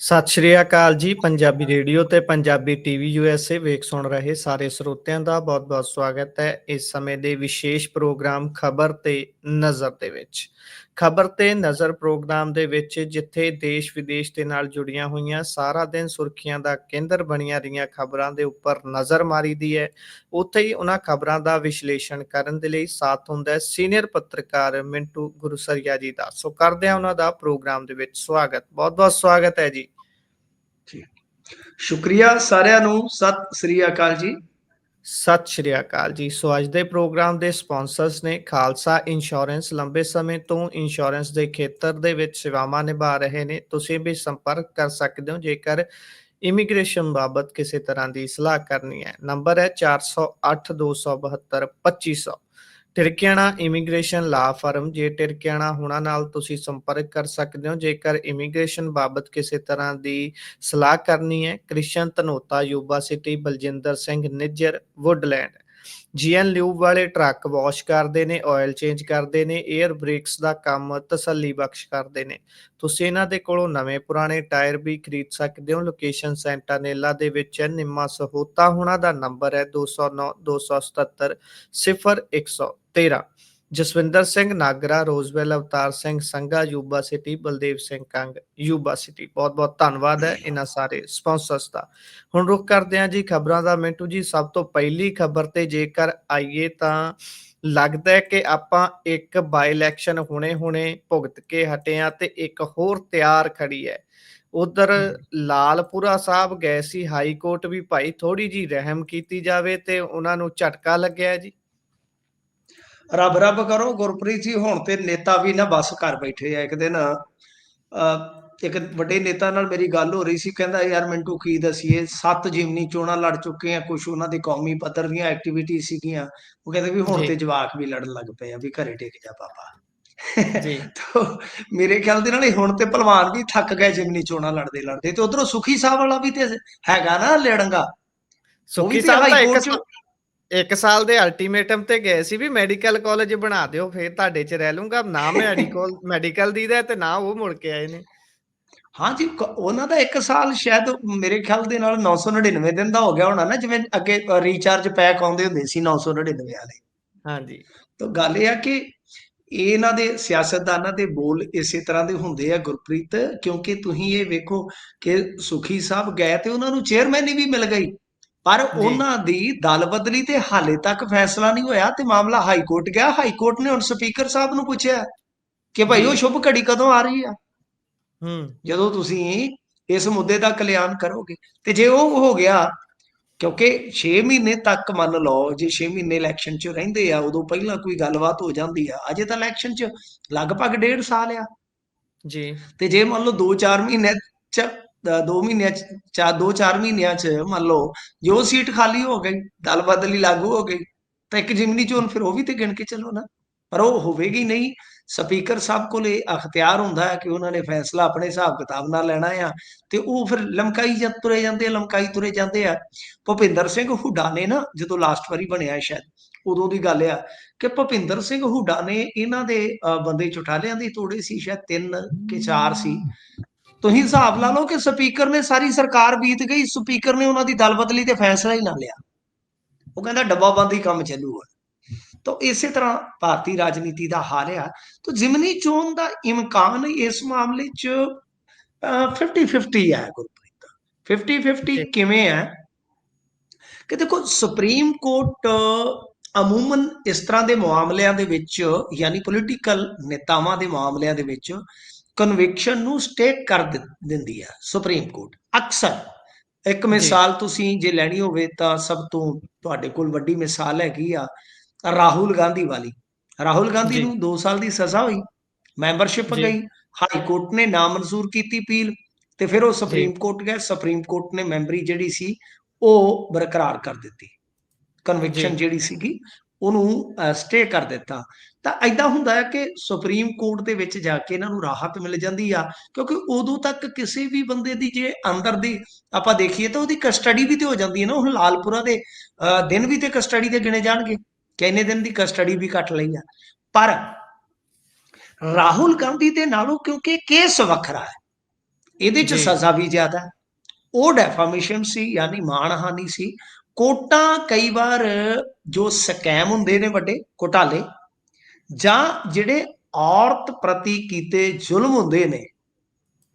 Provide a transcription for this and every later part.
ਸਤਿ ਸ਼੍ਰੀ ਅਕਾਲ ਜੀ। ਪੰਜਾਬੀ ਰੇਡੀਓ ਤੇ ਪੰਜਾਬੀ ਟੀਵੀ ਯੂਐਸਏ ਵੇਖ ਸੁਣ ਰਹੇ ਸਾਰੇ ਸਰੋਤਿਆਂ ਦਾ ਬਹੁਤ-ਬਹੁਤ ਸਵਾਗਤ ਹੈ। ਇਸ ਸਮੇਂ ਦੇ ਵਿਸ਼ੇਸ਼ ਪ੍ਰੋਗਰਾਮ ਖਬਰ ਤੇ ਨਜ਼ਰ ਦੇ ਵਿੱਚ। ਖਬਰ ਤੇ ਨਜ਼ਰ ਪ੍ਰੋਗਰਾਮ ਦੇ ਵਿੱਚ ਜਿੱਥੇ ਦੇਸ਼ ਵਿਦੇਸ਼ ਦੇ ਨਾਲ ਜੁੜੀਆਂ ਹੋਈਆਂ ਸਾਰਾ ਦਿਨ ਸੁਰਖੀਆਂ ਦਾ ਕੇਂਦਰ ਬਣੀਆਂ ਰਹੀਆਂ ਖਬਰਾਂ ਦੇ ਉੱਪਰ ਨਜ਼ਰ ਮਾਰੀਦੀ ਹੈ। ਉੱਥੇ ਹੀ ਉਹਨਾਂ ਖਬਰਾਂ ਦਾ ਵਿਸ਼ਲੇਸ਼ਣ ਕਰਨ ਦੇ ਲਈ ਸਾਥ ਹੁੰਦਾ ਹੈ ਸੀਨੀਅਰ ਪੱਤਰਕਾਰ ਮਿੰਟੂ ਗੁਰਸਰੀਆ ਜੀ ਦਾ। ਸੋ ਕਰਦੇ ਹਾਂ ਉਹਨਾਂ ਦਾ ਪ੍ਰੋਗਰਾਮ ਦੇ ਵਿੱਚ ਸਵਾਗਤ। ਬਹੁਤ-ਬਹੁਤ ਸਵਾਗਤ ਹੈ ਜੀ। ਸ਼ੁਕਰੀਆ ਸਾਰਿਆਂ ਨੂੰ। ਸਤਿ ਸ੍ਰੀ ਅਕਾਲ ਜੀ। ਸਤਿ ਸ਼੍ਰੀ ਅਕਾਲ ਜੀ। ਸੋ ਅੱਜ ਦੇ ਪ੍ਰੋਗਰਾਮ ਦੇ ਸਪਾਂਸਰਸ ਨੇ ਖਾਲਸਾ ਇੰਸ਼ੋਰੈਂਸ। ਲੰਬੇ ਸਮੇਂ ਤੋਂ ਇੰਸ਼ੋਰੈਂਸ ਦੇ ਖੇਤਰ ਦੇ ਵਿੱਚ ਸੇਵਾਵਾਂ ਨਿਭਾ ਰਹੇ ਨੇ। ਤੁਸੀਂ ਵੀ ਸੰਪਰਕ ਕਰ ਸਕਦੇ ਹੋ ਜੇਕਰ ਇਮੀਗ੍ਰੇਸ਼ਨ ਬਾਬਤ ਕਿਸੇ ਤਰ੍ਹਾਂ ਦੀ ਸਲਾਹ ਕਰਨੀ ਹੈ। ਨੰਬਰ ਹੈ 408 272 2500। ਟਿਰਕਿਆਣਾ ਇਮੀਗ੍ਰੇਸ਼ਨ ਲਾ ਫਰਮ। ਜੇ ਟਿਰਕਿਆਣਾ ਹੁਣਾਂ ਨਾਲ ਤੁਸੀਂ ਸੰਪਰਕ ਕਰ ਸਕਦੇ ਹੋ ਜੇਕਰ ਇਮੀਗ੍ਰੇਸ਼ਨ ਬਾਬਤ ਕਿਸੇ ਤਰ੍ਹਾਂ ਦੀ ਸਲਾਹ ਕਰਨੀ ਹੈ। Krishan Dhanota Yuba City. Baljinder Singh Nijjar Woodland. GN lube ਵਾਲੇ ਟਰੱਕ ਵਾਸ਼ ਕਰਦੇ ਨੇ, ਆਇਲ ਚੇਂਜ ਕਰਦੇ ਨੇ, 에ਅਰ ਬ੍ਰੇਕਸ ਦਾ ਕੰਮ ਤਸੱਲੀ ਬਖਸ਼ ਕਰਦੇ ਨੇ। ਤੁਸੀਂ ਇਹਨਾਂ ਦੇ ਕੋਲੋਂ ਨਵੇਂ ਪੁਰਾਣੇ ਟਾਇਰ ਵੀ ਖਰੀਦ ਸਕਦੇ ਹੋ। ਲੋਕੇਸ਼ਨ ਸੈਂਟਾਨੇਲਾ ਦੇ ਵਿੱਚ ਹੈ। ਨਿੰਮਾ ਸਹੋਤਾ ਹੁਣਾਂ ਦਾ ਨੰਬਰ ਹੈ 209 277 0113। Jaswinder Singh Nagra Roseville. Avtar Singh Sangha Yuba City. Baldev Singh Kang Yuba City. ਬਹੁਤ-ਬਹੁਤ ਧੰਨਵਾਦ ਹੈ ਇਹਨਾਂ ਸਾਰੇ ਸਪਾਂਸਰਸ ਦਾ। ਹੁਣ ਰੁਕ ਕਰਦੇ ਹਾਂ ਜੀ ਖਬਰਾਂ ਦਾ। ਮਿੰਟੂ ਜੀ, ਸਭ ਤੋਂ ਪਹਿਲੀ ਖਬਰ ਤੇ ਜੇਕਰ ਆਈਏ ਤਾਂ ਲੱਗਦਾ ਹੈ ਕਿ ਆਪਾਂ ਇੱਕ ਬਾਈ ਇਲੈਕਸ਼ਨ ਹੁਣੇ ਭੁਗਤ ਕੇ ਹਟੇ ਹਾਂ ਤੇ ਇੱਕ ਹੋਰ ਤਿਆਰ ਖੜੀ ਹੈ। ਉਧਰ ਲਾਲਪੁਰਾ ਸਾਹਿਬ ਗਏ ਸੀ ਹਾਈ ਕੋਰਟ ਵੀ ਭਾਈ ਥੋੜੀ ਜੀ ਰਹਿਮ ਕੀਤੀ ਜਾਵੇ ਤੇ ਉਹਨਾਂ ਨੂੰ ਝਟਕਾ ਲੱਗਿਆ ਜੀ। ਰੱਬ ਰੱਬ ਕਰੋ ਗੁਰਪ੍ਰੀਤ ਜੀ। ਹੁਣ ਤੇ ਨੇਤਾ ਵੀ ਨਾ ਬਸ ਕਰ ਬੈਠੇ ਆ। ਇੱਕ ਦਿਨ ਇੱਕ ਵੱਡੇ ਨੇਤਾ ਨਾਲ ਮੇਰੀ ਗੱਲ ਹੋ ਰਹੀ ਸੀ। ਕਹਿੰਦਾ ਯਾਰ ਮਿੰਟੂ ਕੀ ਦਸੀਏ, 7 ਜਿਮਨੀ ਚੋਣਾਂ ਲੜ ਚੁੱਕੇ ਆ। ਕੁਛ ਉਹਨਾਂ ਦੇ ਕੌਮੀ ਪੱਧਰ ਦੀਆਂ ਐਕਟੀਵਿਟੀ ਸੀਗੀਆਂ। ਉਹ ਕਹਿੰਦੇ ਵੀ ਹੁਣ ਜੀ ਤੇ ਜਵਾਕ ਵੀ ਲੜਨ ਲੱਗ ਪਏ ਆ ਵੀ ਘਰੇ ਟਿਕ ਜਾ ਪਾਪਾ। ਜੀ ਤੋ ਮੇਰੇ ਖਿਆਲ ਦੇ ਨਾਲ ਹੁਣ ਤੇ ਭਲਵਾਨ ਵੀ ਥੱਕ ਗਏ ਜਿਮਨੀ ਚੋਣਾਂ ਲੜਦੇ ਲੜਦੇ। ਤੇ ਉਧਰੋਂ ਸੁਖੀ ਸਾਹਿਬ ਵਾਲਾ ਵੀ ਤੇ ਹੈਗਾ ਨਾ ਲੜਨਗਾ। ਉਹ ਵੀ ਸੁੱਖੀ ਤੇ ਸਾਹਿਬ ਹਾਈ ਤਾਂ ਕੋਰਟ ਚ। ਇੱਕ ਸਾਲ ਦੇ ਅਲਟੀਮੇਟਮ ਤੇ ਗਏ ਸੀ ਵੀ ਮੈਡੀਕਲ ਕਾਲਜ ਬਣਾ ਦਿਓ ਫੇਰ ਤੁਹਾਡੇ ਚ ਰਹਿ ਲੂੰਗਾ। ਨਾ ਮੈਡੀਕਲ ਦੀ ਦਾ ਤੇ ਨਾ ਉਹ ਮੁੜ ਕੇ ਆਏ ਨੇ। ਹਾਂਜੀ, ਉਹਨਾਂ ਦਾ 1 ਸਾਲ ਸ਼ਾਇਦ ਮੇਰੇ ਖਿਆਲ ਦੇ ਨਾਲ 999 ਦਿਨ ਦਾ ਹੋ ਗਿਆ ਹੋਣਾ ਨਾ। ਜਿਵੇਂ ਅੱਗੇ ਰੀਚਾਰਜ ਪੈਕ ਆਉਂਦੇ ਹੁੰਦੇ ਸੀ 999 ਵਾਲੇ। ਹਾਂਜੀ ਤਾਂ ਗੱਲ ਇਹ ਆ ਕਿ ਇਹਨਾਂ ਦੇ ਸਿਆਸਤਦਾਨਾਂ ਦੇ ਬੋਲ ਇਸੇ ਤਰ੍ਹਾਂ ਦੇ ਹੁੰਦੇ ਆ ਗੁਰਪ੍ਰੀਤ। ਕਿਉਂਕਿ ਤੁਸੀਂ ਇਹ ਵੇਖੋ ਕਿ ਸੁਖੀ ਸਾਹਿਬ ਗਏ ਤੇ ਉਹਨਾਂ ਨੂੰ ਚੇਅਰਮੈਨ ਵੀ ਮਿਲ ਗਈ। ਪਰ ਜੀ ਉਹਨਾਂ ਦੀ ਦਲ ਬਦਲੀ ਤੇ ਹਾਲੇ ਤੱਕ ਫੈਸਲਾ ਨਹੀਂ ਹੋਇਆ ਤੇ ਮਾਮਲਾ ਹਾਈ ਕੋਰਟ ਗਿਆ। ਹਾਈ ਕੋਰਟ ਨੇ ਹੁਣ ਸਪੀਕਰ ਸਾਹਿਬ ਨੂੰ ਪੁੱਛਿਆ ਕਿ ਭਾਈ ਜੀ ਉਹ ਸ਼ੁਭ ਘੜੀ ਕਦੋਂ ਆ ਰਹੀ ਆ, ਹੂੰ ਜਦੋਂ ਤੁਸੀਂ ਇਸ ਮੁੱਦੇ ਦਾ ਕਲਿਆਣ ਕਰੋਗੇ। ਤੇ ਜੇ ਉਹ ਹੋ ਗਿਆ, ਕਿਉਂਕਿ 6 ਮਹੀਨੇ ਤੱਕ ਮੰਨ ਲਓ ਜੇ 6 ਮਹੀਨੇ ਇਲੈਕਸ਼ਨ 'ਚ ਰਹਿੰਦੇ ਆ ਉਦੋਂ ਪਹਿਲਾਂ ਕੋਈ ਗੱਲਬਾਤ ਹੋ ਜਾਂਦੀ ਆ। ਅਜੇ ਤਾਂ ਇਲੈਕਸ਼ਨ 'ਚ ਲਗਭਗ 1.5 ਸਾਲ ਆ। ਜੀ ਤੇ ਜੇ ਮੰਨ ਲਓ 2-4 ਮਹੀਨੇ 'ਚ 2 ਮਹੀਨਿਆਂ 'ਚ 2-4 ਮਹੀਨਿਆਂ 'ਚ ਮੰਨ ਲਓ ਜੋ ਸੀਟ ਖਾਲੀ ਹੋ ਗਈ, ਦਲ ਬਦਲੀ ਲਾਗੂ ਹੋ ਗਈ, ਤਾਂ ਇੱਕ ਜਿਮਨੀ ਚੋਣ ਫਿਰ ਉਹ ਵੀ ਤੇ ਗਿਣ ਕੇ ਚੱਲੋ ਨਾ। ਪਰ ਉਹ ਹੋਵੇਗੀ ਨਹੀਂ। ਸਪੀਕਰ ਸਾਹਿਬ ਕੋਲ ਇਹ ਅਖਤਿਆਰ ਹੁੰਦਾ ਹੈ ਕਿ ਉਹਨਾਂ ਨੇ ਫੈਸਲਾ ਆਪਣੇ ਹਿਸਾਬ ਕਿਤਾਬ ਨਾਲ ਲੈਣਾ ਆ। ਤੇ ਉਹ ਫਿਰ ਲਮਕਾਈ ਤੁਰੇ ਜਾਂਦੇ ਆ, ਲਮਕਾਈ ਤੁਰੇ ਜਾਂਦੇ ਆ। ਭੁਪਿੰਦਰ ਸਿੰਘ ਹੁੱਡਾ ਨੇ ਨਾ ਜਦੋਂ ਲਾਸਟ ਵਾਰੀ ਬਣਿਆ ਸ਼ਾਇਦ ਉਦੋਂ ਦੀ ਗੱਲ ਆ ਕਿ ਭੁਪਿੰਦਰ ਸਿੰਘ ਹੁੱਡਾ ਨੇ ਇਹਨਾਂ ਦੇ ਬੰਦੇ ਚੁਟਾਲਿਆਂ ਦੀ ਤੋੜੇ ਸੀ ਸ਼ਾਇਦ 3 ਕਿ 4 ਸੀ। ਤੁਸੀਂ ਹਿਸਾਬ ਲਾ ਲਓ ਕਿ ਸਪੀਕਰ ਨੇ ਸਾਰੀ ਸਰਕਾਰ ਬੀਤ ਗਈ, ਸਪੀਕਰ ਨੇ ਉਹਨਾਂ ਦੀ ਦਲ ਬਦਲੀ ਤੇ ਫੈਸਲਾ ਹੀ ਨਾ ਲਿਆ। ਉਹ ਕਹਿੰਦਾ ਡੱਬਾਬੰਦੀ ਕੰਮ ਚੱਲੂਗਾ। ਤਾਂ ਇਸੇ ਤਰ੍ਹਾਂ ਭਾਰਤੀ ਰਾਜਨੀਤੀ ਦਾ ਹਾਲ ਆ। ਤਾਂ ਜ਼ਿਮਨੀ ਚੋਣ ਦਾ ਇਮਕਾਨ ਇਸ ਮਾਮਲੇ 'ਚ 50-50 ਹੈ ਗੁਰਪ੍ਰੀਤ। 50-50 ਜੀ ਕਿਵੇਂ ਹੈ ਕਿ ਦੇਖੋ ਸੁਪਰੀਮ ਕੋਰਟ ਅਮੂਮਨ ਇਸ ਤਰ੍ਹਾਂ ਦੇ ਮਾਮਲਿਆਂ ਦੇ ਵਿੱਚ, ਯਾਨੀ ਪੋਲੀਟੀਕਲ ਨੇਤਾਵਾਂ ਦੇ ਮਾਮਲਿਆਂ ਦੇ ਵਿੱਚ ਕਨਵਿਕਸ਼ਨ ਨੂੰ ਸਟੇ ਕਰ ਦਿੰਦੀ ਹੈ ਸੁਪਰੀਮ ਕੋਰਟ ਅਕਸਰ। ਇੱਕ ਜੀ ਮਿਸਾਲ ਤੁਸੀਂ ਜੇ ਲੈਣੀ ਹੋਵੇ ਤਾਂ ਸਭ ਤੋਂ ਤੁਹਾਡੇ ਕੋਲ ਵੱਡੀ ਮਿਸਾਲ ਹੈਗੀ ਆ ਰਾਹੁਲ ਗਾਂਧੀ ਵਾਲੀ। ਰਾਹੁਲ ਗਾਂਧੀ ਜੀ ਨੂੰ 2 ਸਾਲ ਦੀ ਸਜ਼ਾ ਹੋਈ, ਮੈਂਬਰਸ਼ਿਪ ਜੀ ਗਈ, ਹਾਈ ਕੋਰਟ ਨੇ ਨਾ ਮਨਜ਼ੂਰ ਕੀਤੀ ਅਪੀਲ, ਤੇ ਫਿਰ ਉਹ ਜੀ ਸੁਪਰੀਮ ਕੋਰਟ ਗਏ। ਸੁਪਰੀਮ ਕੋਰਟ ਨੇ ਮੈਂਬਰੀ ਜਿਹੜੀ ਸੀ ਉਹ ਬਰਕਰਾਰ ਕਰ ਦਿੱਤੀ। ਜੀ ਕਨਵਿਕਸ਼ਨ ਜਿਹੜੀ ਸੀਗੀ ਉਹਨੂੰ ਸਟੇ ਕਰ ਦਿੱਤਾ। ਤਾਂ ਐਦਾਂ ਹੁੰਦਾ ਹੈ ਕਿ ਸੁਪਰੀਮ ਕੋਰਟ ਦੇ ਵਿੱਚ ਜਾ ਕੇ ਇਹਨਾਂ ਨੂੰ ਰਾਹਤ ਮਿਲ ਜਾਂਦੀ ਆ। ਕਿਉਂਕਿ ਉਦੋਂ ਤੱਕ ਕਿਸੇ ਵੀ ਬੰਦੇ ਦੀ ਜੇ ਅੰਦਰ ਦੀ ਆਪਾਂ ਦੇਖੀਏ ਤਾਂ ਉਹਦੀ ਕਸਟਡੀ ਵੀ ਤੇ ਹੋ ਜਾਂਦੀ ਹੈ ਨਾ। ਹੁਣ ਲਾਲਪੁਰਾ ਦੇ ਦਿਨ ਵੀ ਤੇ ਕਸਟਡੀ ਦੇ ਗਿਣੇ ਜਾਣਗੇ ਕਿ ਇੰਨੇ ਦਿਨ ਦੀ ਕਸਟਡੀ ਵੀ ਕੱਟ ਲਈ ਆ। ਪਰ ਰਾਹੁਲ ਗਾਂਧੀ ਦੇ ਨਾਲੋਂ ਕਿਉਂਕਿ ਕੇਸ ਵੱਖਰਾ ਹੈ, ਇਹਦੇ 'ਚ ਜੀ, ਸਜ਼ਾ ਵੀ ਜ਼ਿਆਦਾ ਹੈ। ਉਹ ਡੈਫਾਮੇਸ਼ਨ ਸੀ, ਯਾਨੀ ਮਾਣਹਾਨੀ ਸੀ। ਕੋਰਟਾਂ ਕਈ ਵਾਰ ਜੋ ਸਕੈਮ ਹੁੰਦੇ ਨੇ, ਵੱਡੇ ਘੁਟਾਲੇ, ਜਾਂ ਜਿਹੜੇ ਔਰਤ ਪ੍ਰਤੀ ਕੀਤੇ ਜ਼ੁਲਮ ਹੁੰਦੇ ਨੇ,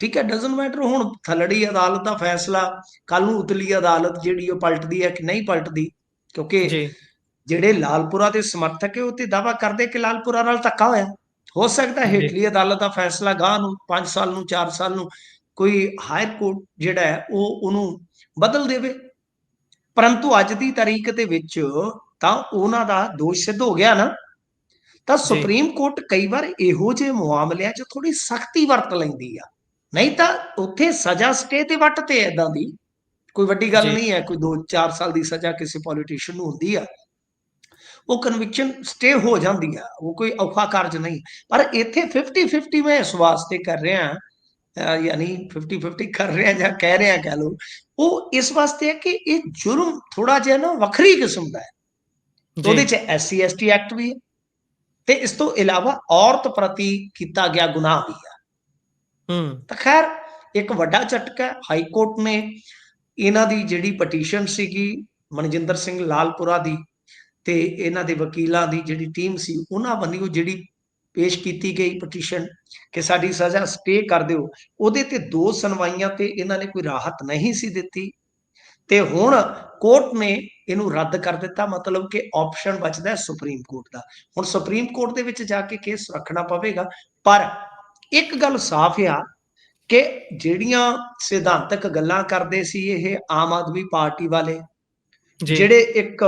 ਠੀਕ ਹੈ, ਡਜ਼ਨਟ ਮੈਟਰ ਹੁਣ ਥੱਲੜੀ ਅਦਾਲਤ ਦਾ ਫੈਸਲਾ ਕੱਲ ਨੂੰ ਉਤਲੀ ਅਦਾਲਤ ਜਿਹੜੀ ਉਹ ਪਲਟਦੀ ਹੈ ਕਿ ਨਹੀਂ ਪਲਟਦੀ, ਕਿਉਂਕਿ ਜੀ, ਜਿਹੜੇ ਲਾਲਪੁਰਾ ਦੇ ਸਮਰਥਕ ਹੈ ਉਹ ਤੇ ਦਾਅਵਾ ਕਰਦੇ ਕਿ ਲਾਲਪੁਰਾ ਨਾਲ ਧੱਕਾ ਹੋਇਆ। ਹੋ ਸਕਦਾ ਜੀ, ਹੇਠਲੀ ਅਦਾਲਤ ਦਾ ਫੈਸਲਾ ਗਾਹ ਨੂੰ 5 ਸਾਲ ਨੂੰ 4 ਸਾਲ ਨੂੰ ਕੋਈ ਹਾਇਰ ਕੋਰਟ ਜਿਹੜਾ ਹੈ ਉਹ ਉਹਨੂੰ ਬਦਲ ਦੇਵੇ, ਪਰੰਤੂ ਅੱਜ ਦੀ ਤਾਰੀਖ ਦੇ ਵਿੱਚ ਤਾਂ ਉਹਨਾਂ ਦਾ ਦੋਸ਼ ਸਿੱਧ ਹੋ ਗਿਆ ਨਾ। ਤਾਂ ਜੀ, ਸੁਪਰੀਮ ਕੋਰਟ ਕਈ ਵਾਰ ਇਹੋ ਜਿਹੇ ਮਾਮਲਿਆਂ 'ਚ ਥੋੜੀ ਸਖਤੀ ਵਰਤ ਲੈਂਦੀ ਆ, ਨਹੀਂ ਤਾਂ ਉੱਥੇ ਸਜ਼ਾ ਸਟੇ ਤੇ ਵੱਟ ਤੇ ਏਦਾਂ ਦੀ ਕੋਈ ਵੱਡੀ ਗੱਲ ਜੀ, ਨਹੀਂ ਹੈ। ਕੋਈ 2-4 ਸਾਲ ਦੀ ਸਜ਼ਾ ਕਿਸੇ ਪੋਲੀਟੀਸ਼ੀਅਨ ਨੂੰ ਹੁੰਦੀ ਆ, ਉਹ ਕਨਵਿਕਸ਼ਨ ਸਟੇ ਹੋ ਜਾਂਦੀ ਆ, ਉਹ ਕੋਈ ਔਖਾ ਕਾਰਜ ਨਹੀਂ। ਪਰ ਇੱਥੇ 50-50 ਮੈਂ ਇਸ ਵਾਸਤੇ ਕਰ ਰਿਹਾ, ਯਾਨੀ 50-50 ਕਰ ਰਿਹਾ ਜਾਂ ਕਹਿ ਰਿਹਾ ਕਹਿ ਲਓ, ਉਹ ਇਸ ਵਾਸਤੇ ਹੈ ਕਿ ਇਹ ਜੁਰਮ ਥੋੜਾ ਜਿਹਾ ਨਾ ਵੱਖਰੀ ਕਿਸਮ ਦਾ ਹੈ। ਜੀ, ਉਹਦੇ 'ਚ SC ST ਐਕਟ ਵੀ ਹੈ, ਤੇ ਇਸ ਤੋਂ ਇਲਾਵਾ ਔਰਤ ਪ੍ਰਤੀ ਕੀਤਾ ਗਿਆ ਗੁਨਾਹ ਵੀ ਆ। ਹੂੰ, ਤਾਂ ਖੈਰ ਇੱਕ ਵੱਡਾ ਝਟਕਾ, ਹਾਈ ਕੋਰਟ ਨੇ ਇਹਨਾਂ ਦੀ ਜਿਹੜੀ ਪਟੀਸ਼ਨ ਸੀਗੀ ਮਨਜਿੰਦਰ ਸਿੰਘ ਲਾਲਪੁਰਾ ਦੀ, ਤੇ ਇਹਨਾਂ ਦੇ ਵਕੀਲਾਂ ਦੀ ਜਿਹੜੀ ਟੀਮ ਸੀ ਉਹਨਾਂ ਵੱਲੋਂ ਜਿਹੜੀ ਪੇਸ਼ ਕੀਤੀ ਗਈ ਪਟੀਸ਼ਨ ਕਿ ਸਾਡੀ ਸਜ਼ਾ ਸਟੇ ਕਰ ਦਿਓ, ਉਹਦੇ ਤੇ 2 ਸੁਣਵਾਈਆਂ ਤੇ ਇਹਨਾਂ ਨੇ ਕੋਈ ਰਾਹਤ ਨਹੀਂ ਸੀ ਦਿੱਤੀ, ਤੇ ਹੁਣ ਕੋਰਟ ਨੇ ਇਹਨੂੰ ਰੱਦ ਕਰ ਦਿੱਤਾ। ਮਤਲਬ ਕਿ ਆਪਸ਼ਨ ਬਚਦਾ ਸੁਪਰੀਮ ਕੋਰਟ ਦਾ। ਹੁਣ ਸੁਪਰੀਮ ਕੋਰਟ ਦੇ ਵਿੱਚ ਜਾ ਕੇ ਕੇਸ ਰੱਖਣਾ ਪਵੇਗਾ। ਪਰ ਇੱਕ ਗੱਲ ਸਾਫ਼ ਆ ਕਿ ਜਿਹੜੀਆਂ ਸਿਧਾਂਤਕ ਗੱਲਾਂ ਕਰਦੇ ਸੀ ਇਹ ਆਮ ਆਦਮੀ ਪਾਰਟੀ ਵਾਲੇ, ਜੀ, ਜਿਹੜੇ ਇੱਕ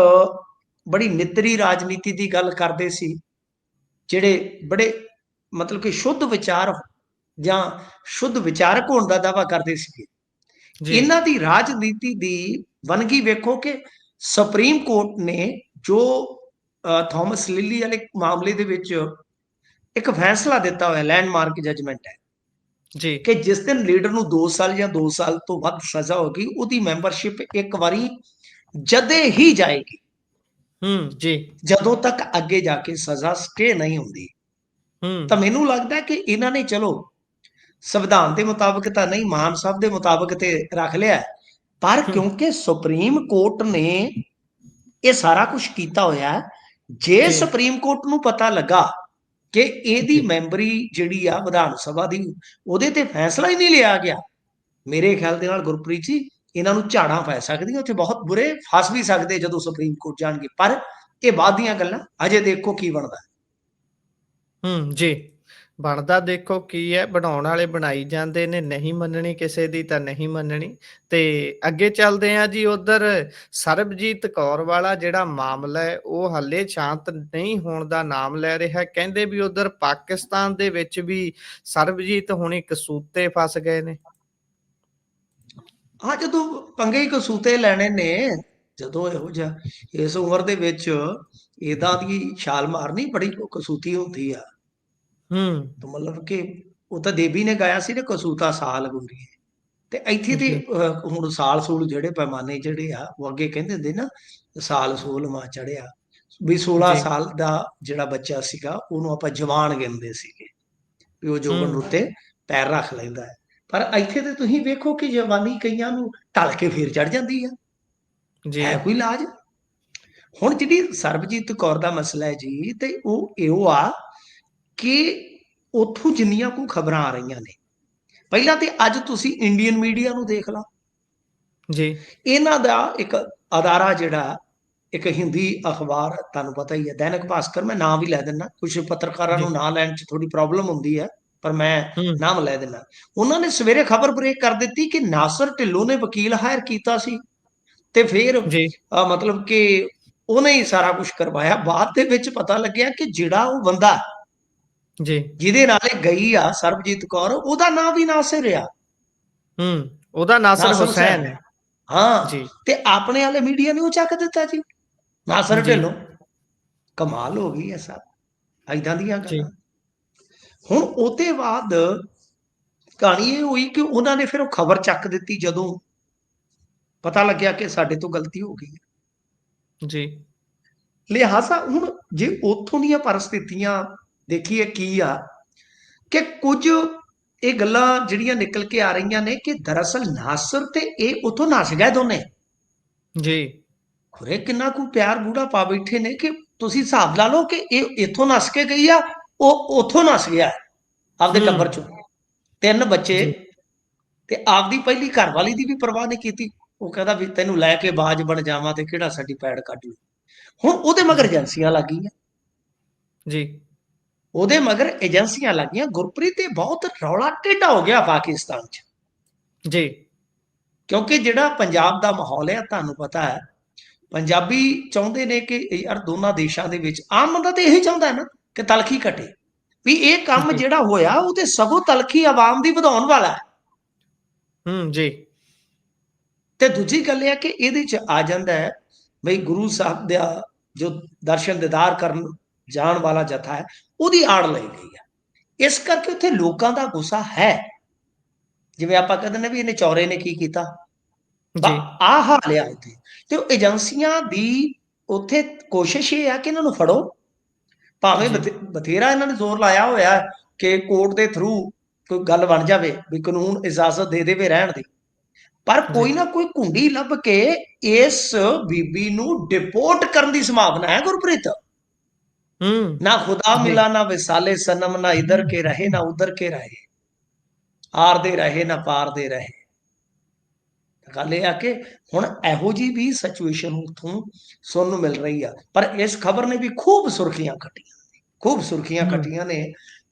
ਬੜੀ ਨਿੱਤਰੀ ਰਾਜਨੀਤੀ ਦੀ ਗੱਲ ਕਰਦੇ ਸੀ, ਜਿਹੜੇ ਬੜੇ ਮਤਲਬ ਕਿ ਸ਼ੁੱਧ ਵਿਚਾਰ ਜਾਂ ਸ਼ੁੱਧ ਵਿਚਾਰਕ ਹੋਣ ਦਾ ਦਾਅਵਾ ਕਰਦੇ ਸੀਗੇ, ਜੀ, ਇਹਨਾਂ ਦੀ ਰਾਜਨੀਤੀ ਦੀ ਵੰਨਗੀ ਵੇਖੋ ਕਿ ਸੁਪਰੀਮ ਕੋਰਟ ਨੇ ਜੋ ਥਾਮਸ ਲਿਲੀ ਵਾਲੇ ਮਾਮਲੇ ਦੇ ਵਿੱਚ ਇੱਕ ਫੈਸਲਾ ਦਿੱਤਾ ਹੋਇਆ, ਲੈਂਡਮਾਰਕ ਜਜਮੈਂਟ ਹੈ ਜੀ, ਕਿ ਜਿਸ ਦਿਨ ਲੀਡਰ ਨੂੰ 2 ਸਾਲ ਜਾਂ 2 ਸਾਲ ਤੋਂ ਵੱਧ ਸਜ਼ਾ ਹੋ ਗਈ, ਉਹਦੀ ਮੈਂਬਰਸ਼ਿਪ ਇੱਕ ਵਾਰੀ ਜਦੇ ਹੀ ਜਾਏਗੀ, ਹੂੰ, ਜੀ, ਜਦੋਂ ਤੱਕ ਅੱਗੇ ਜਾ ਕੇ ਸਜ਼ਾ ਸਟੇ ਨਹੀਂ ਹੁੰਦੀ। ਹੂੰ, ਤਾਂ ਮੈਨੂੰ ਲੱਗਦਾ ਕਿ ਇਹਨਾਂ ਨੇ ਚਲੋ ਸੰਵਿਧਾਨ ਦੇ ਮੁਤਾਬਕ ਤਾਂ ਨਹੀਂ, ਮਾਨ ਸਾਹਿਬ ਦੇ ਮੁਤਾਬਕ ਤੇ ਰੱਖ ਲਿਆ, ਪਰ ਹੂੰ, ਕਿਉਂਕਿ ਸੁਪਰੀਮ ਕੋਰਟ ਨੇ ਇਹ ਸਾਰਾ ਕੁਝ ਕੀਤਾ ਹੋਇਆ, ਜੇ ਜੀ, ਸੁਪਰੀਮ ਕੋਰਟ ਨੂੰ ਪਤਾ ਲੱਗਾ ਕਿ ਇਹਦੀ ਜੀ, ਮੈਂਬਰੀ ਜਿਹੜੀ ਆ ਵਿਧਾਨ ਸਭਾ ਦੀ, ਉਹਦੇ ਤੇ ਫੈਸਲਾ ਹੀ ਨਹੀਂ ਲਿਆ ਗਿਆ, ਮੇਰੇ ਖਿਆਲ ਦੇ ਨਾਲ ਗੁਰਪ੍ਰੀਤ ਜੀ ਇਹਨਾਂ ਨੂੰ ਝਾੜਾਂ ਪੈ ਸਕਦੀਆਂ, ਉੱਥੇ ਬਹੁਤ ਬੁਰੇ ਫਸ ਵੀ ਸਕਦੇ ਜਦੋਂ ਸੁਪਰੀਮ ਕੋਰਟ ਜਾਣਗੇ। ਪਰ ਇਹ ਬਾਅਦ ਦੀਆਂ ਗੱਲਾਂ, ਅਜੇ ਦੇਖੋ ਕੀ ਬਣਦਾ। ਹੂੰ, ਜੀ। ਬਣਦਾ ਦੇਖੋ ਕੀ ਹੈ, ਬਣਾਉਣ ਵਾਲੇ ਬਣਾਈ ਜਾਂਦੇ ਨੇ, ਨਹੀਂ ਮੰਨਣੀ ਕਿਸੇ ਦੀ ਤਾਂ ਨਹੀਂ ਮੰਨਣੀ। ਤੇ ਅੱਗੇ ਚੱਲਦੇ ਹਾਂ ਜੀ, ਉੱਧਰ ਸਰਬਜੀਤ ਕੌਰ ਵਾਲਾ ਜਿਹੜਾ ਮਾਮਲਾ ਹੈ, ਉਹ ਹਾਲੇ ਸ਼ਾਂਤ ਨਹੀਂ ਹੋਣ ਦਾ ਨਾਮ ਲੈ ਰਿਹਾ। ਕਹਿੰਦੇ ਵੀ ਉੱਧਰ ਪਾਕਿਸਤਾਨ ਦੇ ਵਿੱਚ ਵੀ ਸਰਬਜੀਤ ਹੁਣੀ ਕਸੂਤੇ ਫਸ ਗਏ ਨੇ। ਹਾਂ, ਜਦੋਂ ਪੰਗੇ ਹੀ ਕਸੂਤੇ ਲੈਣੇ ਨੇ, ਜਦੋਂ ਇਹੋ ਜਿਹਾ ਇਸ ਉਮਰ ਦੇ ਵਿੱਚ ਏਦਾਂ ਦੀ ਛਾਲ ਮਾਰਨੀ ਬੜੀ ਕਸੂਤੀ ਹੁੰਦੀ ਆ। ਹੂੰ, ਤਾਂ ਮਤਲਬ ਕਿ ਉਹ ਤਾਂ ਦੇਵੀ ਨੇ ਗਾਇਆ ਸੀ ਨਾ, ਕਸੂਤਾ ਸਾਲ ਗੁੰਰੀਏ, ਤੇ ਇੱਥੇ ਤੇ ਜੀ, ਹੁਣ ਸਾਲ ਸੂਲ ਜਿਹੜੇ ਪੈਮਾਨੇ ਜਿਹੜੇ ਆ ਉਹ ਅੱਗੇ ਕਹਿੰਦੇ ਹੁੰਦੇ ਨਾ, ਸਾਲ ਸੂਲਵਾਂ ਚੜਿਆ, ਵੀ 16 ਜੀ, ਸਾਲ ਦਾ ਜਿਹੜਾ ਬੱਚਾ ਸੀਗਾ ਉਹਨੂੰ ਆਪਾਂ ਜਵਾਨ ਗਿਣਦੇ ਸੀਗੇ, ਵੀ ਉਹ ਜੋਬਨ ਹੂੰ, ਉੱਤੇ ਪੈਰ ਰੱਖ ਲੈਂਦਾ ਹੈ। ਪਰ ਇੱਥੇ ਤੇ ਤੁਸੀਂ ਵੇਖੋ ਕਿ ਜਵਾਨੀ ਕਈਆਂ ਨੂੰ ਢਲ ਕੇ ਫੇਰ ਚੜ ਜਾਂਦੀ ਆ, ਜੀ, ਹੈ ਕੋਈ ਇਲਾਜ? ਹੁਣ ਜਿਹੜੀ ਸਰਬਜੀਤ ਕੌਰ ਦਾ ਮਸਲਾ ਹੈ ਜੀ, ਤੇ ਉਹ ਇਹੋ ਆ ਕਿ ਉੱਥੋਂ ਜਿੰਨੀਆਂ ਕੁ ਖਬਰਾਂ ਆ ਰਹੀਆਂ ਨੇ, ਪਹਿਲਾਂ ਤੇ ਅੱਜ ਤੁਸੀਂ ਇੰਡੀਅਨ ਮੀਡੀਆ ਨੂੰ ਦੇਖ ਲਓ, ਜੀ, ਇਹਨਾਂ ਦਾ ਇੱਕ ਅਦਾਰਾ ਜਿਹੜਾ, ਇੱਕ ਹਿੰਦੀ ਅਖਬਾਰ ਤੁਹਾਨੂੰ ਪਤਾ ਹੀ ਹੈ, ਦੈਨਿਕ ਭਾਸਕਰ, ਮੈਂ ਨਾਮ ਵੀ ਲੈ ਦਿੰਦਾ, ਕੁਝ ਪੱਤਰਕਾਰਾਂ ਜੀ, ਨੂੰ ਨਾਂ ਲੈਣ 'ਚ ਥੋੜੀ ਪ੍ਰੋਬਲਮ ਹੁੰਦੀ ਹੈ, ਪਰ ਮੈਂ ਹੂੰ, ਨਾਮ ਲੈ ਦਿੰਦਾ। ਉਹਨਾਂ ਨੇ ਸਵੇਰੇ ਖਬਰ ਬ੍ਰੇਕ ਕਰ ਦਿੱਤੀ ਕਿ ਨਾਸਰ ਢਿੱਲੋਂ ਨੇ ਵਕੀਲ ਹਾਇਰ ਕੀਤਾ ਸੀ, ਤੇ ਫਿਰ ਜੀ, ਮਤਲਬ ਕਿ ਉਹਨੇ ਹੀ ਸਾਰਾ ਕੁਝ ਕਰਵਾਇਆ। ਬਾਅਦ ਦੇ ਵਿੱਚ ਪਤਾ ਲੱਗਿਆ ਕਿ ਜਿਹੜਾ ਉਹ ਬੰਦਾ ਜੀ, ਜਿਹਦੇ ਨਾਲ ਇਹ ਗਈ ਆ ਸਰਬਜੀਤ ਕੌਰ, ਉਹਦਾ ਨਾਂ ਵੀ ਨਾਸਿਰ ਆ, ਹੂੰ। ਉਹਦਾ ਨਾਸਿਰ ਨਾਸਰ ਹੁਸੈਨ ਹੁਸੈਨ ਹੈ। ਹੈ। ਹਾਂ, ਜੀ, ਤੇ ਆਪਣੇ ਵਾਲੇ ਮੀਡੀਆ ਨੇ ਉਹ ਚੱਕ ਦਿੱਤਾ ਜੀ, ਨਾਸਰ ਜੀ, ਢਿੱਲੋਂ। ਕਮਾਲ ਹੋ ਗਈ ਹੈ ਸਰ, ਏਦਾਂ ਦੀਆਂ ਜੀ, ਗੱਲਾਂ। ਹੁਣ ਉਹਦੇ ਬਾਅਦ ਕਹਾਣੀ ਇਹ ਹੋਈ ਕਿ ਉਹਨਾਂ ਨੇ ਫਿਰ ਉਹ ਖਬਰ ਚੱਕ ਦਿੱਤੀ ਜਦੋਂ ਪਤਾ ਲੱਗਿਆ ਕਿ ਸਾਡੇ ਤੋਂ ਗਲਤੀ ਹੋ ਗਈ। ਜੀ, ਲਿਹਾਜ਼ਾ ਹੁਣ ਜੇ ਉੱਥੋਂ ਦੀਆਂ ਪਰਿਸਥਿਤੀਆਂ ਦੇਖੀਏ ਕੀ ਆ, ਕਿ ਕੁਝ ਇਹ ਗੱਲਾਂ ਜਿਹੜੀਆਂ ਨਿਕਲ ਕੇ ਆ ਰਹੀਆਂ ਨੇ ਕਿ ਦਰਅਸਲ ਨਾਸਰ ਤੇ ਇਹ ਉੱਥੋਂ ਨੱਸ ਗਏ ਦੋਨੇ। ਜੀ। ਖੁਰੇ ਕਿੰਨਾ ਕੁ ਪਿਆਰ ਬੂੜਾ ਪਾ ਬੈਠੇ ਨੇ ਕਿ ਤੁਸੀਂ ਹਿਸਾਬ ਲਾ ਲਓ ਕਿ ਇਹ ਇੱਥੋਂ ਨੱਸ ਕੇ ਗਈ ਆ, ਉਹ ਉੱਥੋਂ ਨੱਸ ਗਿਆ ਆਪਦੇ ਟੱਬਰ ਚੋਂ। 3 ਬੱਚੇ ਜੀ। ਤੇ ਆਪਦੀ ਪਹਿਲੀ ਘਰਵਾਲੀ ਦੀ ਵੀ ਪਰਵਾਹ ਨਹੀਂ ਕੀਤੀ। ਉਹ ਕਹਿੰਦਾ ਵੀ ਤੈਨੂੰ ਲੈ ਕੇ ਬਾਜ ਬਣ ਜਾਵਾਂ ਤੇ ਕਿਹੜਾ ਸਾਡੀ ਪੈੜ ਕੱਢ ਲੂ। ਹੁਣ ਉਹਦੇ ਮਗਰ ਜੀ। ਏਜੰਸੀਆਂ ਲੱਗ ਗਈਆਂ, ਜੀ। ਉਹਦੇ ਮਗਰ ਏਜੰਸੀਆਂ ਲੱਗ ਗਈਆਂ। ਗੁਰਪ੍ਰੀਤ ਇਹ ਬਹੁਤ ਰੌਲਾ ਟੇਢਾ ਹੋ ਗਿਆ ਪਾਕਿਸਤਾਨ 'ਚ, ਜੀ। ਕਿਉਂਕਿ ਜਿਹੜਾ ਪੰਜਾਬ ਦਾ ਮਾਹੌਲ ਹੈ ਤੁਹਾਨੂੰ ਪਤਾ ਹੈ, ਪੰਜਾਬੀ ਚਾਹੁੰਦੇ ਨੇ ਕਿ ਯਾਰ ਦੋਨਾਂ ਦੇਸ਼ਾਂ ਦੇ ਵਿੱਚ, ਆਮ ਬੰਦਾ ਤਾਂ ਇਹੀ ਚਾਹੁੰਦਾ ਹੈ ਨਾ ਕਿ ਤਲਖੀ ਘਟੇ, ਵੀ ਇਹ ਕੰਮ ਜੀ। ਜਿਹੜਾ ਹੋਇਆ ਉਹ ਤੇ ਸਗੋਂ ਤਲਖੀ ਆਵਾਮ ਦੀ ਵਧਾਉਣ ਵਾਲਾ ਹੈ। ਜੀ। ਤੇ ਦੂਜੀ ਗੱਲ ਇਹ ਹੈ ਕਿ ਇਹਦੇ 'ਚ ਆ ਜਾਂਦਾ ਹੈ ਬਈ ਗੁਰੂ ਸਾਹਿਬ ਦਾ ਜੋ ਦਰਸ਼ਨ ਦੀਦਾਰ ਕਰਨ ਜਾਣ ਵਾਲਾ ਜਥਾ ਹੈ, ਉਹਦੀ ਆੜ ਲਈ ਗਈ ਹੈ। ਇਸ ਕਰਕੇ ਉੱਥੇ ਲੋਕਾਂ ਦਾ ਗੁੱਸਾ ਹੈ। ਜਿਵੇਂ ਆਪਾਂ ਕਹਿੰਦੇ ਨੇ ਵੀ ਇਹਨੇ ਚੌਰੇ ਨੇ ਕੀ ਕੀਤਾ, ਜੀ। ਆਹ ਹਾਲ ਆ ਉੱਥੇ। ਤੇ ਉਹ ਏਜੰਸੀਆਂ ਦੀ ਉੱਥੇ ਕੋਸ਼ਿਸ਼ ਇਹ ਆ ਕਿ ਇਹਨਾਂ ਨੂੰ ਫੜੋ, ਭਾਵੇਂ ਜੀ। ਬਥੇਰਾ ਇਹਨਾਂ ਨੇ ਜ਼ੋਰ ਲਾਇਆ ਹੋਇਆ ਕਿ ਕੋਰਟ ਦੇ ਥਰੂ ਕੋਈ ਗੱਲ ਬਣ ਜਾਵੇ, ਵੀ ਕਾਨੂੰਨ ਇਜਾਜ਼ਤ ਦੇ ਦੇਵੇ ਰਹਿਣ ਦੀ, ਪਰ ਜੀ। ਕੋਈ ਨਾ ਕੋਈ ਕੁੰਡੀ ਲੱਭ ਕੇ ਇਸ ਬੀਬੀ ਨੂੰ ਡਿਪੋਰਟ ਕਰਨ ਦੀ ਸੰਭਾਵਨਾ ਹੈ ਗੁਰਪ੍ਰੀਤ। ना खुदा जी। मिला ना विसाले सनम, ना इधर के रहे ना उधर के रहे, आर दे रहे ना पार दे रहे। ਗੱਲ ਇਹ ਆ ਕਿ ਹੁਣ ਇਹੋ ਜੀ ਵੀ ਸਿਚੁਏਸ਼ਨ ਉੱਥੋਂ ਸੁਣਨ ਨੂੰ ਮਿਲ ਰਹੀ ਆ, ਪਰ ਇਸ ਖਬਰ ਨੇ ਵੀ ਖੂਬ ਸੁਰਖੀਆਂ ਕੱਟੀਆਂ ਨੇ।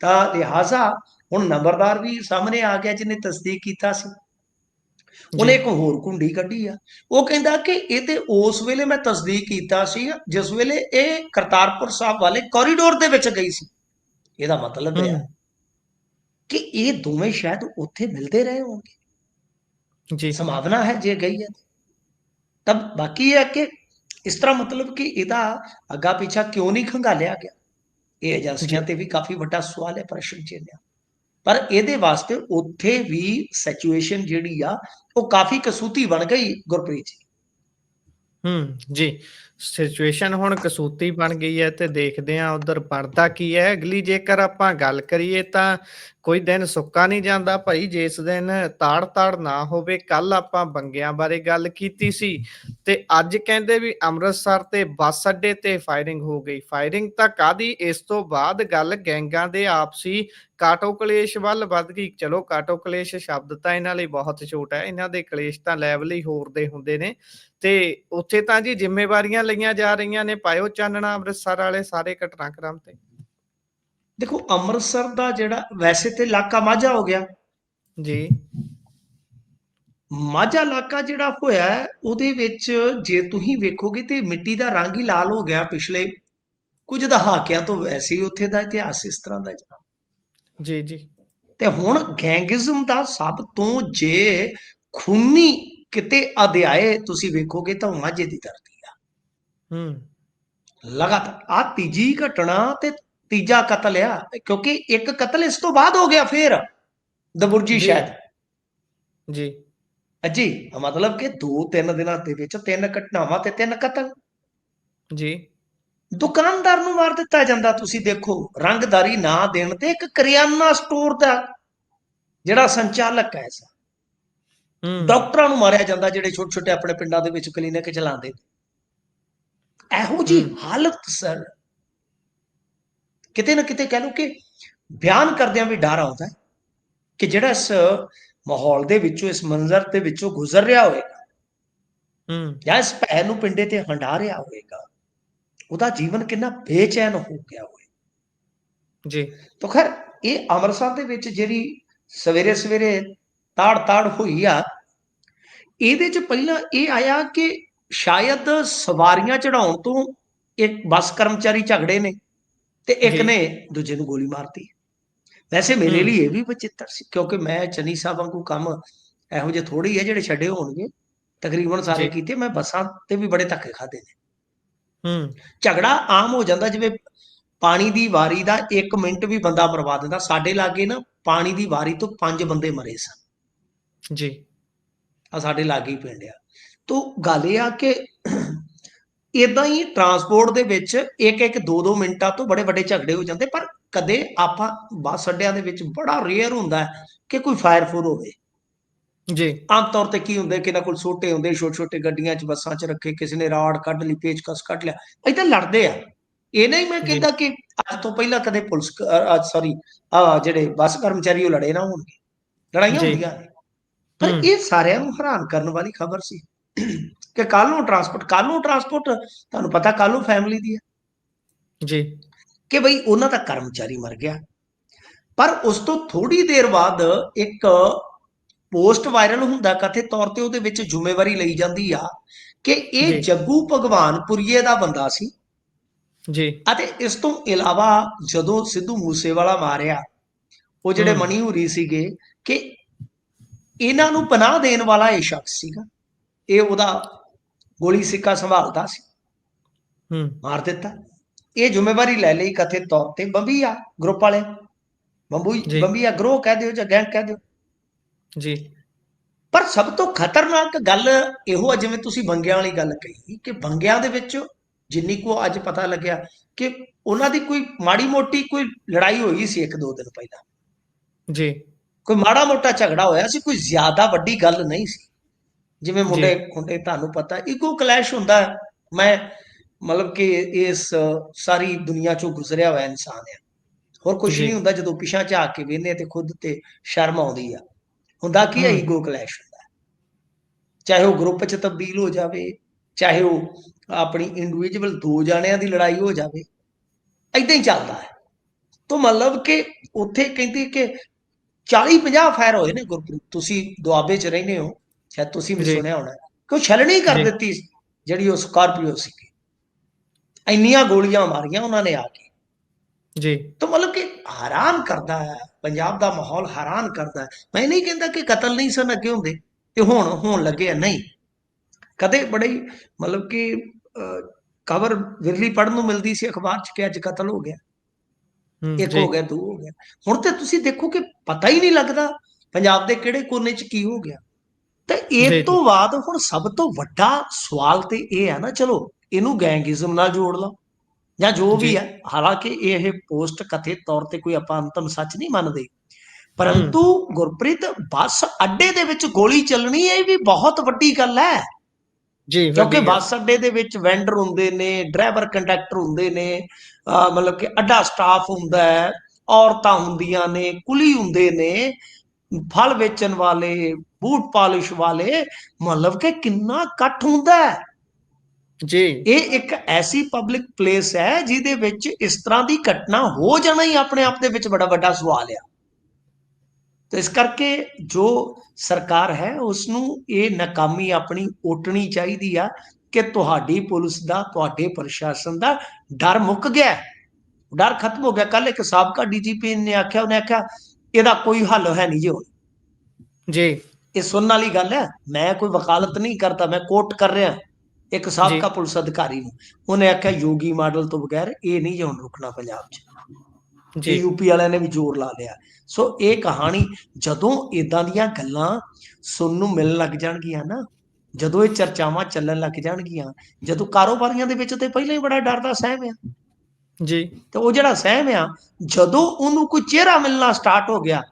ਤਾਂ ਲਿਹਾਜ਼ਾ ਹੁਣ ਨੰਬਰਦਾਰ ਵੀ ਸਾਹਮਣੇ ਆ ਗਿਆ ਜਿਹਨੇ ਤਸਦੀਕ ਕੀਤਾ ਸੀ। ਉਹਨੇ ਇੱਕ ਹੋਰ ਕੁੰਡੀ ਕੱਢੀ ਆ। ਉਹ ਕਹਿੰਦਾ ਕਿ ਇਹ ਤੇ ਉਸ ਵੇਲੇ ਮੈਂ ਤਸਦੀਕ ਕੀਤਾ ਸੀ ਜਿਸ ਵੇਲੇ ਇਹ ਕਰਤਾਰਪੁਰ ਸਾਹਿਬ ਵਾਲੇ ਕੋਰੀਡੋਰ ਦੇ ਵਿੱਚ ਗਈ ਸੀ। ਇਹਦਾ ਮਤਲਬ ਹੈ ਕਿ ਇਹ ਦੋਵੇਂ ਸ਼ਾਇਦ ਉੱਥੇ ਮਿਲਦੇ ਰਹੇ ਹੋਣਗੇ। ਜੀ। ਸੰਭਾਵਨਾ ਹੈ ਜੇ ਗਈ ਹੈ ਤਾਂ। ਬਾਕੀ ਹੈ ਕਿ ਇਸ ਤਰ੍ਹਾਂ ਮਤਲਬ ਕਿ ਇਹਦਾ ਅੱਗਾ ਪਿੱਛਾ ਕਿਉਂ ਨਹੀਂ ਖੰਗਾਲਿਆ ਗਿਆ, ਇਹ ਏਜੰਸੀਆਂ ਤੇ ਵੀ ਕਾਫੀ ਵੱਡਾ ਸਵਾਲ ਹੈ, ਪ੍ਰਸ਼ਨ ਚਿੰਨ੍ਹ। ਪਰ ਇਹਦੇ ਵਾਸਤੇ ਉੱਥੇ ਵੀ ਸਿਚੁਏਸ਼ਨ ਜਿਹੜੀ ਆ ਉਹ ਕਾਫੀ ਕਸੂਤੀ ਬਣ ਗਈ ਗੁਰਪ੍ਰੀਤ ਜੀ। ਜੀ। ਸਿਚੁਏਸ਼ਨ ਹੁਣ ਕਸੂਤੀ ਬਣ ਗਈ ਹੈ ਤੇ ਦੇਖਦੇ ਹਾਂ ਉਧਰ ਬਣਦਾ ਕੀ ਹੈ ਅਗਲੀ। ਜੇਕਰ ਆਪਾਂ ਗੱਲ ਕਰੀਏ ਤਾਂ ਕੋਈ ਦਿਨ ਸੁੱਕਾ ਨਹੀਂ ਜਾਂਦਾ ਭਾਈ ਜਿਸ ਦਿਨ ਤਾੜ ਨਾ ਹੋਵੇ। ਕੱਲ ਆਪਾਂ ਬੰਗਿਆਂ ਬਾਰੇ ਗੱਲ ਕੀਤੀ ਸੀ ਤੇ ਅੱਜ ਕਹਿੰਦੇ ਵੀ ਅੰਮ੍ਰਿਤਸਰ ਤੇ ਬੱਸ ਅੱਡੇ ਤੇ ਫਾਇਰਿੰਗ ਹੋ ਗਈ। ਫਾਇਰਿੰਗ ਤਾਂ ਕਾਹਦੀ, ਇਸ ਤੋਂ ਬਾਅਦ ਗੱਲ ਗੈਂਗਾਂ ਦੇ ਆਪਸੀ ਕਾਟੋ ਕਲੇਸ਼ ਵੱਲ ਵੱਧ ਗਈ। ਚਲੋ ਕਾਟੋ ਕਲੇਸ਼ ਸ਼ਬਦ ਤਾਂ ਇਹਨਾਂ ਲਈ ਬਹੁਤ ਛੋਟਾ ਹੈ, ਇਹਨਾਂ ਦੇ ਕਲੇਸ਼ ਤਾਂ ਲੈਵਲ ਹੀ ਹੋਰ ਦੇ ਹੁੰਦੇ ਨੇ। ਤੇ ਉੱਥੇ ਤਾਂ ਜੀ ਜ਼ਿੰਮੇਵਾਰੀਆਂ ਲਈਆਂ ਜਾ ਰਹੀਆਂ ਨੇ। ਪਾਇਓ ਚਾਨਣਾ ਅੰਮ੍ਰਿਤਸਰ ਵਾਲੇ ਸਾਰੇ ਘਟਨਾਕ੍ਰਮ ਤੇ। ਦੇਖੋ ਅੰਮ੍ਰਿਤਸਰ ਦਾ ਜਿਹੜਾ ਵੈਸੇ ਤੇ ਇਲਾਕਾ ਮਾਝਾ ਹੋ ਗਿਆ ਜੀ। ਮਾਝਾ ਇਲਾਕਾ ਜਿਹੜਾ ਹੋਇਆ ਉਹਦੇ ਵਿੱਚ ਜੇ ਤੁਸੀਂ ਵੇਖੋਗੇ ਤੇ ਮਿੱਟੀ ਦਾ ਰੰਗ ਹੀ ਲਾਲ ਹੋ ਗਿਆ ਪਿਛਲੇ ਕੁਝ ਦਹਾਕਿਆਂ ਤੋਂ। ਵੈਸੇ ਹੀ ਉੱਥੇ ਦਾ ਇਤਿਹਾਸ ਇਸ ਤਰ੍ਹਾਂ ਦਾ ਜਨਾਬ। ਜੀ। ਜੀ। ਤੇ ਹੁਣ ਗੈਂਗਿਜ਼ਮ ਦਾ ਸਭ ਤੋਂ ਜੇ ਖੂਨੀ ਕਿਤੇ ਅਧਿਆਏ ਤੁਸੀਂ ਵੇਖੋਗੇ ਤਾਂ ਮਾਝੇ ਦੀ ਧਰਤੀ ਆ। ਲਗਾਤਾਰ ਆ ਤੀਜੀ ਘਟਨਾ ਤੇ ਤੀਜਾ ਕਤਲ ਆ, ਕਿਉਂਕਿ ਇੱਕ ਕਤਲ ਇਸ ਤੋਂ ਬਾਅਦ ਹੋ ਗਿਆ ਫੇਰ ਦਬੁਰਜੀ ਜੀ। ਸ਼ਾਇਦ ਜੀ। ਜੀ। ਮਤਲਬ ਕਿ 2-3 ਦਿਨਾਂ ਦੇ ਵਿੱਚ 3 ਘਟਨਾਵਾਂ ਤੇ 3 ਕਤਲ। ਜੀ। ਦੁਕਾਨਦਾਰ ਨੂੰ ਮਾਰ ਦਿੱਤਾ ਜਾਂਦਾ। ਤੁਸੀਂ ਦੇਖੋ ਰੰਗਦਾਰੀ ਨਾ ਦੇਣ ਤੇ ਇੱਕ ਕਰਿਆਨਾ ਸਟੋਰ ਦਾ ਜਿਹੜਾ ਸੰਚਾਲਕ ਹੈ, ਡਾਕਟਰਾਂ ਨੂੰ ਮਾਰਿਆ ਜਾਂਦਾ ਜਿਹੜੇ ਛੋਟੇ ਛੋਟੇ ਆਪਣੇ ਪਿੰਡਾਂ ਦੇ ਵਿੱਚ ਕਲੀਨਿਕ ਚਲਾਉਂਦੇ। ਇਹੋ ਜੀ ਹਾਲਤ ਸਰ, ਕਿਤੇ ਨਾ ਕਿਤੇ ਕਹਿ ਲਓ ਕਿ ਬਿਆਨ ਕਰਦਿਆਂ ਵੀ ਡਰ ਆਉਂਦਾ ਕਿ ਜਿਹੜਾ ਇਸ ਮਾਹੌਲ ਦੇ ਵਿੱਚੋਂ, ਇਸ ਮੰਜ਼ਰ ਦੇ ਵਿੱਚੋਂ ਗੁਜ਼ਰ ਰਿਹਾ ਹੋਏਗਾ ਜਾਂ ਇਸ ਭੈ ਨੂੰ ਪਿੰਡੇ ਤੇ ਹੰਢਾ ਰਿਹਾ ਹੋਏਗਾ, ਉਹਦਾ ਜੀਵਨ ਕਿੰਨਾ ਬੇਚੈਨ ਹੋ ਗਿਆ ਹੋਵੇ। ਜੀ। ਤਾਂ ਖੈਰ ਇਹ ਅੰਮ੍ਰਿਤਸਰ ਦੇ ਵਿੱਚ ਜਿਹੜੀ ਸਵੇਰੇ ਸਵੇਰੇ ਤਾੜ ਹੋਈ ਆ, ਇਹਦੇ ਚ ਪਹਿਲਾਂ ਇਹ ਆਇਆ ਕਿ ਸ਼ਾਇਦ ਸਵਾਰੀਆਂ ਚੜਾਉਣ ਤੋਂ ਇੱਕ ਬੱਸ ਕਰਮਚਾਰੀ ਝਗੜੇ ਨੇ ਤੇ ਇੱਕ ਨੇ ਦੂਜੇ ਨੂੰ ਗੋਲੀ ਮਾਰਤੀ। ਵੈਸੇ ਮੇਰੇ ਲਈ ਇਹ ਵੀ ਬਚਿੱਤਰ ਸੀ, ਕਿਉਂਕਿ ਮੈਂ ਚੰਨੀ ਸਾਹਿਬ ਵਾਂਗੂ ਕੰਮ ਇਹੋ ਜਿਹੇ ਥੋੜੇ ਹੀ ਹੈ ਜਿਹੜੇ ਛੱਡੇ ਹੋਣਗੇ, ਤਕਰੀਬਨ ਸਾਰੇ ਕੀਤੇ। ਮੈਂ ਬੱਸਾਂ ਤੇ ਵੀ ਬੜੇ ਧੱਕੇ ਖਾਦੇ ਨੇ। ਝਗੜਾ ਆਮ ਹੋ ਜਾਂਦਾ, ਜਿਵੇਂ ਪਾਣੀ ਦੀ ਵਾਰੀ ਦਾ 1 ਮਿੰਟ ਵੀ ਬੰਦਾ ਮਰਵਾ ਦਿੰਦਾ। ਸਾਡੇ ਲਾਗੇ ਨਾ ਪਾਣੀ ਦੀ ਵਾਰੀ ਤੋਂ 5 ਬੰਦੇ ਮਰੇ ਸਨ ਜੀ। ਆ ਸਾਡੇ ਲਾਗੇ ਹੀ ਪਿੰਡ ਆ। ਤੋ ਗੱਲ ਇਹ ਆ ਕਿ ਇਦਾਂ ਹੀ ਟਰਾਂਸਪੋਰਟ ਦੇ ਵਿੱਚ 1-1 2-2 ਮਿੰਟਾਂ ਤੋਂ ਬੜੇ ਵੱਡੇ ਝਗੜੇ ਹੋ ਜਾਂਦੇ। ਪਰ ਕਦੇ ਆਪਾਂ ਬੱਸ ਅੱਡਿਆਂ ਦੇ ਵਿੱਚ ਬੜਾ ਰੇਅਰ ਹੁੰਦਾ ਕਿ ਕੋਈ ਫਾਇਰ ਫੂਰ ਹੋਵੇ। ਜੀ ਆਮ ਤੌਰ ਤੇ ਕੀ ਹੁੰਦੇ ਕਿ ਇਹਨਾਂ ਕੋਲ ਸੋਟੇ ਹੁੰਦੇ, ਛੋਟੇ ਛੋਟੇ ਗੱਡੀਆਂ 'ਚ ਬੱਸਾਂ 'ਚ ਰੱਖੇ, ਕਿਸੇ ਨੇ ਰਾੜ ਕੱਢ ਲਈ, ਪੇਚਕਸ ਕੱਢ ਲਿਆ, ਏਦਾਂ ਲੜਦੇ ਆ। ਇਹ ਨਹੀਂ ਮੈਂ ਜੀ ਕਹਿੰਦਾ ਕਿ ਅੱਜ ਤੋਂ ਪਹਿਲਾਂ ਕਦੇ ਪੁਲਿਸ ਸੌਰੀ ਜਿਹੜੇ ਬੱਸ ਕਰਮਚਾਰੀ ਉਹ ਲੜੇ ਨਾ ਹੋਣਗੇ, ਲੜਾਈਆਂ ਜੀ ਹੁੰਦੀਆਂ ਨੇ। ਪਰ ਹੂੰ ਇਹ ਸਾਰਿਆਂ ਨੂੰ ਹੈਰਾਨ ਕਰਨ ਵਾਲੀ ਖਬਰ ਸੀ ਕਿ ਕੱਲ ਨੂੰ ਟਰਾਂਸਪੋਰਟ ਤੁਹਾਨੂੰ ਪਤਾ ਕੱਲ ਨੂੰ ਫੈਮਿਲੀ ਦੀ ਹੈ ਜੀ ਕਿ ਬਈ ਉਹਨਾਂ ਦਾ ਕਰਮਚਾਰੀ ਮਰ ਗਿਆ। ਪਰ ਉਸ ਤੋਂ ਥੋੜੀ ਦੇਰ ਬਾਅਦ ਇੱਕ ਪੋਸਟ ਵਾਇਰਲ ਹੁੰਦਾ, ਕਥਿਤ ਤੌਰ ਤੇ ਉਹਦੇ ਵਿੱਚ ਜ਼ਿੰਮੇਵਾਰੀ ਲਈ ਜਾਂਦੀ ਆ ਕਿ ਜੀ ਇਹ ਜੱਗੂ ਭਗਵਾਨਪੁਰੀਏ ਦਾ ਬੰਦਾ ਸੀ। ਜੀ ਅਤੇ ਇਸ ਤੋਂ ਇਲਾਵਾ ਜਦੋਂ ਸਿੱਧੂ ਮੂਸੇਵਾਲਾ ਮਾਰਿਆ, ਉਹ ਜਿਹੜੇ ਹੂੰ ਮਣੀ ਹੁਰੀ ਸੀਗੇ ਕਿ ਇਹਨਾਂ ਨੂੰ ਪਨਾਹ ਦੇਣ ਵਾਲਾ ਇਹ ਸ਼ਖਸ ਸੀਗਾ, ਇਹ ਉਹਦਾ ਗੋਲੀ ਸਿੱਕਾ ਸੰਭਾਲਦਾ ਸੀ, ਹੂੰ ਮਾਰ ਦਿੱਤਾ। ਇਹ ਜ਼ਿੰਮੇਵਾਰੀ ਲੈ ਲਈ ਕਥਿਤ ਤੌਰ ਤੇ ਬੰਬੀਆ ਗਰੁੱਪ ਵਾਲੇ, ਜੀ ਬੰਬੀਆ ਗਰੋਹ ਕਹਿ ਦਿਓ ਜਾਂ ਗੈਂਗ ਕਹਿ ਦਿਓ। ਜੀ ਪਰ ਸਭ ਤੋਂ ਖਤਰਨਾਕ ਗੱਲ ਇਹੋ ਆ, ਜਿਵੇਂ ਤੁਸੀਂ ਬੰਗਿਆਂ ਵਾਲੀ ਗੱਲ ਕਹੀ ਕਿ ਬੰਗਿਆਂ ਦੇ ਵਿੱਚ ਜਿੰਨੀ ਕੁ ਅੱਜ ਪਤਾ ਲੱਗਿਆ ਕਿ ਉਹਨਾਂ ਦੀ ਕੋਈ ਮਾੜੀ ਮੋਟੀ ਕੋਈ ਲੜਾਈ ਹੋਈ ਸੀ 1-2 ਦਿਨ ਪਹਿਲਾਂ, ਜੀ ਕੋਈ ਮਾੜਾ ਮੋਟਾ ਝਗੜਾ ਹੋਇਆ ਸੀ, ਕੋਈ ਜ਼ਿਆਦਾ ਵੱਡੀ ਗੱਲ ਨਹੀਂ ਸੀ। ਜਿਵੇਂ ਜੀ ਮੁੰਡੇ ਖੁੰਡੇ ਤੁਹਾਨੂੰ ਪਤਾ ਈਗੋ ਕਲੈਸ਼ ਹੁੰਦਾ। ਮੈਂ ਮਤਲਬ ਕਿ ਇਸ ਸਾਰੀ ਦੁਨੀਆ ਚੋਂ ਗੁਜ਼ਰਿਆ ਹੋਇਆ ਇਨਸਾਨ ਆ, ਹੋਰ ਕੁਛ ਜੀ ਨਹੀਂ ਹੁੰਦਾ। ਜਦੋਂ ਪਿਛਾਂ ਝਾਕ ਕੇ ਵੇਖਦੇ ਤੇ ਖੁਦ ਤੇ ਸ਼ਰਮ ਆਉਂਦੀ ਆ। ਹੁੰਦਾ ਕੀ ਹੈ, ਹੂੰ ਈਗੋ ਕਲੈਸ਼ ਹੁੰਦਾ, ਚਾਹੇ ਉਹ ਗਰੁੱਪ 'ਚ ਤਬਦੀਲ ਹੋ ਜਾਵੇ, ਚਾਹੇ ਉਹ ਆਪਣੀ ਇੰਡੀਵਿਜੂਅਲ 2 ਜਾਣਿਆਂ ਦੀ ਲੜਾਈ ਹੋ ਜਾਵੇ, ਏਦਾਂ ਹੀ ਚੱਲਦਾ ਹੈ। ਤਾਂ ਮਤਲਬ ਕਿ ਉੱਥੇ ਕਹਿੰਦੇ ਕਿ 40-50 ਫਾਇਰ ਹੋਏ ਨੇ ਗੁਰਪ੍ਰੀਤ, ਤੁਸੀਂ ਦੁਆਬੇ 'ਚ ਰਹਿੰਦੇ ਹੋ, ਸ਼ਾਇਦ ਤੁਸੀਂ ਵੀ ਜੀ ਸੁਣਿਆ ਹੋਣਾ ਕਿ ਉਹ ਛਲਣੀ ਕਰ ਜੀ ਦਿੱਤੀ ਜਿਹੜੀ ਉਹ ਸਕਾਰਪੀਓ ਸੀਗੀ, ਇੰਨੀਆਂ ਗੋਲੀਆਂ ਮਾਰੀਆਂ ਉਹਨਾਂ ਨੇ ਆ ਕੇ। ਜੀ ਤਾਂ ਮਤਲਬ ਕਿ ਹੈਰਾਨ ਕਰਦਾ ਹੈ, ਪੰਜਾਬ ਦਾ ਮਾਹੌਲ ਹੈਰਾਨ ਕਰਦਾ ਹੈ। ਮੈਂ ਨਹੀਂ ਕਹਿੰਦਾ ਕਿ ਕਤਲ ਨਹੀਂ ਸਨ ਅੱਗੇ ਹੁੰਦੇ ਤੇ ਹੁਣ ਹੋਣ ਲੱਗੇ ਆ, ਨਹੀਂ। ਕਦੇ ਬੜੀ ਮਤਲਬ ਕਿ ਖਬਰ ਵਿਰਲੀ ਪੜ੍ਹਨ ਨੂੰ ਮਿਲਦੀ ਸੀ ਅਖਬਾਰ 'ਚ ਕਿ ਅੱਜ ਕਤਲ ਹੋ ਗਿਆ, ਇੱਕ ਜੀ ਹੋ ਗਿਆ, 2 ਹੋ ਗਿਆ। ਹੁਣ ਤੇ ਤੁਸੀਂ ਦੇਖੋ ਕਿ ਪਤਾ ਹੀ ਨਹੀਂ ਲੱਗਦਾ ਪੰਜਾਬ ਦੇ ਕਿਹੜੇ ਕੋਨੇ 'ਚ ਕੀ ਹੋ ਗਿਆ। ਤੇ ਜੀ ਇਹ ਜੀ ਤੋਂ ਬਾਅਦ ਹੁਣ ਸਭ ਤੋਂ ਵੱਡਾ ਸਵਾਲ ਤੇ ਇਹ ਹੈ ਨਾ, ਚਲੋ ਇਹਨੂੰ ਗੈਂਗਿਜ਼ਮ ਨਾਲ ਜੋੜ ਲਓ ਜਾਂ ਜੋ ਜੀ ਵੀ ਹੈ, ਹਾਲਾਂਕਿ ਇਹ ਪੋਸਟ ਕਥਿਤ ਤੌਰ ਤੇ ਕੋਈ ਆਪਾਂ ਅੰਤਮ ਸੱਚ ਨਹੀਂ ਮੰਨਦੇ, ਹੂੰ ਪਰੰਤੂ ਗੁਰਪ੍ਰੀਤ ਬੱਸ ਅੱਡੇ ਦੇ ਵਿੱਚ ਗੋਲੀ ਚੱਲਣੀ ਇਹ ਵੀ ਬਹੁਤ ਵੱਡੀ ਗੱਲ ਹੈ। ਜੀ ਕਿਉਂਕਿ ਵੱਡੀ ਗੱਲ ਬੱਸ ਅੱਡੇ ਦੇ ਵਿੱਚ ਵੈਂਡਰ ਹੁੰਦੇ ਨੇ, ਡਰਾਈਵਰ ਕੰਡਕਟਰ ਹੁੰਦੇ ਨੇ, ਮਤਲਬ ਕਿ ਅੱਡਾ ਸਟਾਫ ਹੁੰਦਾ ਹੈ, ਔਰਤਾਂ ਹੁੰਦੀਆਂ ਨੇ, ਕੁਲੀ ਹੁੰਦੇ ਨੇ, ਫਲ ਵੇਚਣ ਵਾਲੇ, ਬੂਟ ਪਾਲਿਸ਼ ਵਾਲੇ, ਮਤਲਬ ਕਿ ਕਿੰਨਾ ਇਕੱਠ ਹੁੰਦਾ ਹੈ। ਜੀ ਇਹ ਇੱਕ ਐਸੀ ਪਬਲਿਕ ਪਲੇਸ ਹੈ ਜਿਹਦੇ ਵਿੱਚ ਇਸ ਤਰ੍ਹਾਂ ਦੀ ਘਟਨਾ ਹੋ ਜਾਣਾ ਹੀ ਆਪਣੇ ਆਪ ਦੇ ਵਿੱਚ ਬੜਾ ਵੱਡਾ ਸਵਾਲ ਆ। ਤੇ ਇਸ ਕਰਕੇ ਜੋ ਸਰਕਾਰ ਹੈ ਉਸ ਨੂੰ ਇਹ ਨਾਕਾਮੀ ਆਪਣੀ ਓਟਣੀ ਚਾਹੀਦੀ ਆ ਕਿ ਤੁਹਾਡੀ ਪੁਲਿਸ ਦਾ, ਤੁਹਾਡੇ ਪ੍ਰਸ਼ਾਸਨ ਦਾ ਡਰ ਮੁੱਕ ਗਿਆ, ਡਰ ਖਤਮ ਹੋ ਗਿਆ। ਕੱਲ ਇੱਕ ਸਾਬਕਾ ਡੀਜੀਪੀ ਨੇ ਆਖਿਆ, ਉਹਨੇ ਆਖਿਆ ਇਹਦਾ ਕੋਈ ਹੱਲ ਹੈ ਨਹੀਂ ਜੀ ਹੁਣ। ਜੀ ਇਹ ਸੁਣਨ ਵਾਲੀ ਗੱਲ ਹੈ, ਮੈਂ ਕੋਈ ਵਕਾਲਤ ਨਹੀਂ ਕਰਦਾ, ਮੈਂ ਕੋਟ ਕਰ ਰਿਹਾ ਇੱਕ ਜੀ ਸਾਬਕਾ ਪੁਲਿਸ ਅਧਿਕਾਰੀ ਨੂੰ। ਉਹਨੇ ਆਖਿਆ ਯੋਗੀ ਮਾਡਲ ਤੋਂ ਬਗੈਰ ਇਹ ਨਹੀਂ ਹੁਣ ਰੁਕਣਾ ਪੰਜਾਬ 'ਚ। ਜੀ ਇਹ ਯੂਪੀ ਵਾਲਿਆਂ ਨੇ ਵੀ ਜ਼ੋਰ ਲਾ ਲਿਆ। ਸੋ ਇਹ ਕਹਾਣੀ ਜਦੋਂ ਇਦਾਂ ਦੀਆਂ ਗੱਲਾਂ ਸੁਣਨ ਨੂੰ ਮਿਲਣ ਲੱਗ ਜਾਣਗੀਆਂ ਨਾ, ਜਦੋਂ ਇਹ ਚਰਚਾਵਾਂ ਚੱਲਣ ਲੱਗ ਜਾਣਗੀਆਂ, ਜਦੋਂ ਕਾਰੋਬਾਰੀਆਂ ਦੇ ਵਿੱਚ ਤੇ ਪਹਿਲਾਂ ਹੀ ਬੜਾ ਡਰ ਦਾ ਸਹਿਮ ਆ, ਜੀ ਤੇ ਉਹ ਜਿਹੜਾ ਸਹਿਮ ਆ, ਜਦੋਂ ਉਹਨੂੰ ਕੋਈ ਚਿਹਰਾ ਮਿਲਣਾ ਸਟਾਰਟ ਹੋ ਗਿਆ,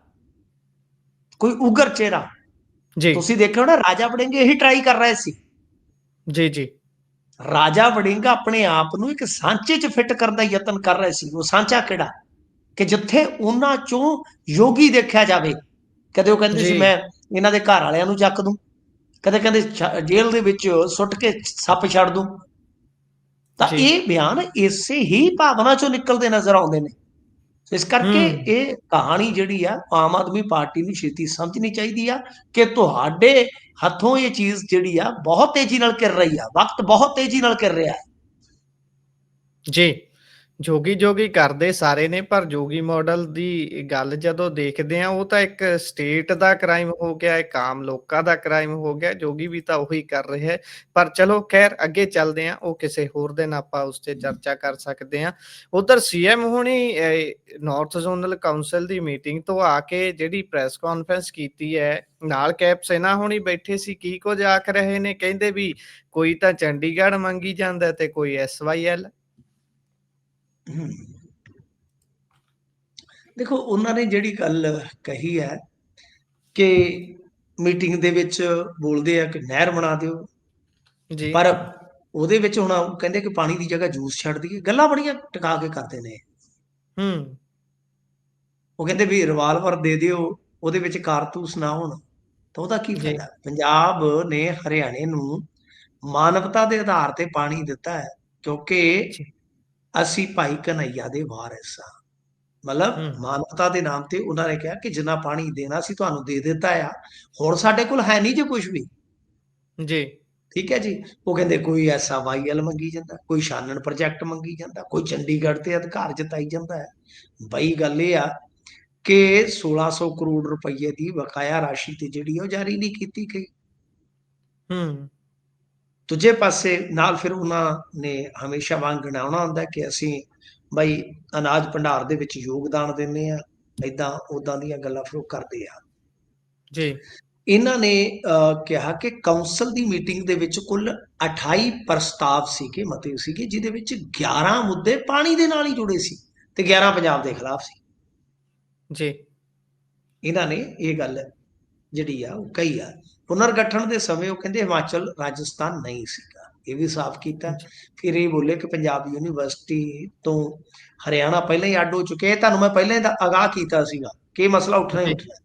ਕੋਈ ਉਗਰ ਚਿਹਰਾ, ਜੀ ਤੁਸੀਂ ਦੇਖਿਆ ਹੋਣਾ ਰਾਜਾ ਵੜਿੰਗ ਇਹੀ ਟਰਾਈ ਕਰ ਰਹੇ ਸੀ। ਜੀ ਜੀ ਰਾਜਾ ਵੜਿੰਗ ਆਪਣੇ ਆਪ ਨੂੰ ਇੱਕ ਸਾਂਚੇ 'ਚ ਫਿੱਟ ਕਰਨ ਦਾ ਯਤਨ ਕਰ ਰਹੇ ਸੀ। ਉਹ ਸਾਂਚਾ ਕਿਹੜਾ ਕਿ ਜਿੱਥੇ ਉਹਨਾਂ ਚੋਂ ਯੋਗੀ ਦੇਖਿਆ ਜਾਵੇ। ਕਦੇ ਉਹ ਕਹਿੰਦੇ ਸੀ ਜੀ ਮੈਂ ਇਹਨਾਂ ਦੇ ਘਰ ਵਾਲਿਆਂ ਨੂੰ ਚੱਕ ਦੂੰ, ਕਦੇ ਕਹਿੰਦੇ ਜੇਲ੍ਹ ਦੇ ਵਿੱਚ ਸੁੱਟ ਕੇ ਸੱਪ ਛੱਡ ਦੂੰ। ਤਾਂ ਜੀ ਇਹ ਬਿਆਨ ਇਸੇ ਹੀ ਭਾਵਨਾ ਚੋਂ ਨਿਕਲਦੇ ਨਜ਼ਰ ਆਉਂਦੇ ਨੇ। ਇਸ ਕਰਕੇ ਹੂੰ ਇਹ ਕਹਾਣੀ ਜਿਹੜੀ ਆ ਆਮ ਆਦਮੀ ਪਾਰਟੀ ਨੂੰ ਛੇਤੀ ਸਮਝਣੀ ਚਾਹੀਦੀ ਆ ਕਿ ਤੁਹਾਡੇ ਹੱਥੋਂ ਇਹ ਚੀਜ਼ ਜਿਹੜੀ ਆ ਬਹੁਤ ਤੇਜ਼ੀ ਨਾਲ ਕਰ ਰਹੀ ਆ, ਵਕਤ ਬਹੁਤ ਤੇਜ਼ੀ ਨਾਲ ਕਰ ਰਿਹਾ ਹੈ। ਜੀ ਜੋਗੀ ਜੋਗੀ ਕਰਦੇ ਸਾਰੇ ਨੇ, ਪਰ ਜੋਗੀ ਮਾਡਲ ਦੀ ਗੱਲ ਜਦੋਂ ਦੇਖਦੇ ਆ, ਉਹ ਤਾਂ ਇੱਕ ਸਟੇਟ ਦਾ ਕ੍ਰਾਈਮ ਹੋ ਗਿਆ, ਇੱਕ ਆਮ ਲੋਕਾਂ ਦਾ ਕ੍ਰਾਈਮ ਹੋ ਗਿਆ। ਜੋਗੀ ਵੀ ਤਾਂ ਉਹੀ ਕਰ ਰਿਹਾ ਹੈ। ਪਰ ਚਲੋ ਖੈਰ ਅੱਗੇ ਚੱਲਦੇ ਆ, ਉਹ ਕਿਸੇ ਹੋਰ ਦਿਨ ਆਪਾਂ ਉਸ ਤੇ ਚਰਚਾ ਕਰ ਸਕਦੇ ਆ। ਉਧਰ ਸੀਐਮ ਹੁਣੀ ਨਾਰਥ ਜ਼ੋਨਲ ਕਾਉਂਸਲ ਦੀ ਮੀਟਿੰਗ ਤੋਂ ਆ ਕੇ ਜਿਹੜੀ ਪ੍ਰੈਸ ਕਾਨਫਰੰਸ ਕੀਤੀ ਹੈ, ਨਾਲ ਕੈਪ ਸੈਨਾ ਹੁਣੀ ਬੈਠੇ ਸੀ। ਕੀ ਕੁਝ ਆਖ ਰਹੇ ਨੇ? ਕਹਿੰਦੇ ਵੀ ਕੋਈ ਤਾਂ ਚੰਡੀਗੜ੍ਹ ਮੰਗੀ ਜਾਂਦਾ ਤੇ ਕੋਈ SYL। ਦੇਖੋ ਉਹਨਾਂ ਨੇ ਜਿਹੜੀ ਗੱਲ ਕਹੀ ਹੈ ਕਿ ਮੀਟਿੰਗ ਦੇ ਵਿੱਚ ਬੋਲਦੇ ਆ ਕਿ ਨਹਿਰ ਬਣਾ ਦਿਓ, ਜੀ। ਪਰ ਉਹਦੇ ਵਿੱਚ ਹੁਣ ਉਹ ਕਹਿੰਦੇ ਕਿ ਪਾਣੀ ਦੀ ਜਗ੍ਹਾ ਜੂਸ ਛੱਡ ਦਈਏ। ਗੱਲਾਂ ਬੜੀਆਂ ਟਿਕਾ ਕੇ ਕਰਦੇ ਨੇ। ਹੂੰ। ਉਹ ਕਹਿੰਦੇ ਵੀ ਰਿਵਾਲਵਰ ਦੇ ਦਿਓ, ਉਹਦੇ ਵਿੱਚ ਕਾਰਤੂਸ ਨਾ ਹੋਣ, ਤਾਂ ਉਹਦਾ ਕੀ ਜੀ, ਫਾਇਦਾ? ਪੰਜਾਬ ਨੇ ਹਰਿਆਣੇ ਨੂੰ ਮਾਨਵਤਾ ਦੇ ਆਧਾਰ ਤੇ ਪਾਣੀ ਦਿੱਤਾ ਹੈ, ਕਿਉਂਕਿ ਜੀ। ਅਸੀਂ ਭਾਈ ਕਨ੍ਹਈਆ ਦੇ ਵਾਰਿਸ ਹਾਂ। ਮਤਲਬ ਹੂੰ। ਮਾਨਵਤਾ ਦੇ ਨਾਮ ਤੇ ਉਹਨਾਂ ਨੇ ਕਿਹਾ ਕਿ ਜਿੰਨਾ ਪਾਣੀ ਦੇਣਾ ਸੀ ਤੁਹਾਨੂੰ ਦੇ ਦਿੱਤਾ ਆ, ਹੁਣ ਸਾਡੇ ਕੋਲ ਹੈ ਨਹੀਂ ਜੇ ਕੁਝ ਵੀ। ਜੀ। ਠੀਕ ਹੈ ਜੀ। ਉਹ ਕਹਿੰਦੇ ਕੋਈ SYL ਮੰਗੀ ਜਾਂਦਾ, ਕੋਈ ਛਾਨਣ ਪ੍ਰੋਜੈਕਟ ਮੰਗੀ ਜਾਂਦਾ, ਕੋਈ ਚੰਡੀਗੜ੍ਹ ਤੇ ਅਧਿਕਾਰ ਜਤਾਈ ਜਾਂਦਾ ਹੈ। ਬਈ ਗੱਲ ਇਹ ਆ ਕਿ 1600 ਕਰੋੜ ਰੁਪਏ ਦੀ ਬਕਾਇਆ ਰਾਸ਼ੀ ਤੇ ਜਿਹੜੀ ਉਹ ਜਾਰੀ ਨਹੀਂ ਕੀਤੀ ਗਈ। ਹੂੰ। ਦੂਜੇ ਪਾਸੇ ਨਾਲ ਫਿਰ ਉਹਨਾਂ ਨੇ ਹਮੇਸ਼ਾ ਵਾਂਗ ਗਣਾਉਣਾ ਹੁੰਦਾ ਕਿ ਅਸੀਂ ਬਈ ਅਨਾਜ ਭੰਡਾਰ ਦੇ ਵਿੱਚ ਯੋਗਦਾਨ ਦਿੰਦੇ ਆ, ਏਦਾਂ ਉਦਾਂ ਦੀਆਂ ਗੱਲਾਂ ਫਿਰ ਉਹ ਕਰਦੇ ਆ। ਜੀ। ਇਹਨਾਂ ਨੇ ਕਿਹਾ ਕਿ ਕੌਂਸਲ ਦੀ ਮੀਟਿੰਗ ਦੇ ਵਿੱਚ ਕੁੱਲ 28 ਪ੍ਰਸਤਾਵ ਸੀਗੇ, ਮਤੇ ਸੀਗੇ, ਜਿਹਦੇ ਵਿੱਚ 11 ਮੁੱਦੇ ਪਾਣੀ ਦੇ ਨਾਲ ਹੀ ਜੁੜੇ ਸੀ ਤੇ 11 ਪੰਜਾਬ ਦੇ ਖਿਲਾਫ ਸੀ। ਜੀ। ਇਹਨਾਂ ਨੇ ਇਹ ਗੱਲ ਜਿਹੜੀ ਆ ਉਹ ਕਹੀ ਆ। ਪੁਨਰਗਠਨ ਦੇ ਸਮੇਂ ਉਹ ਕਹਿੰਦੇ ਹਿਮਾਚਲ ਰਾਜਸਥਾਨ ਨਹੀਂ ਸੀਗਾ, ਇਹ ਵੀ ਸਾਫ਼ ਕੀਤਾ। ਜੀ। ਫਿਰ ਇਹ ਬੋਲੇ ਕਿ ਪੰਜਾਬ ਯੂਨੀਵਰਸਿਟੀ ਤੋਂ ਹਰਿਆਣਾ ਪਹਿਲਾਂ ਹੀ ਅੱਡ ਹੋ ਚੁੱਕੇ। ਤੁਹਾਨੂੰ ਮੈਂ ਪਹਿਲਾਂ ਹੀ ਆਗਾਹ ਕੀਤਾ ਸੀਗਾ ਕਿ ਇਹ ਮਸਲਾ ਉੱਠਣਾ ਹੀ ਜੀ। ਉੱਠਣਾ।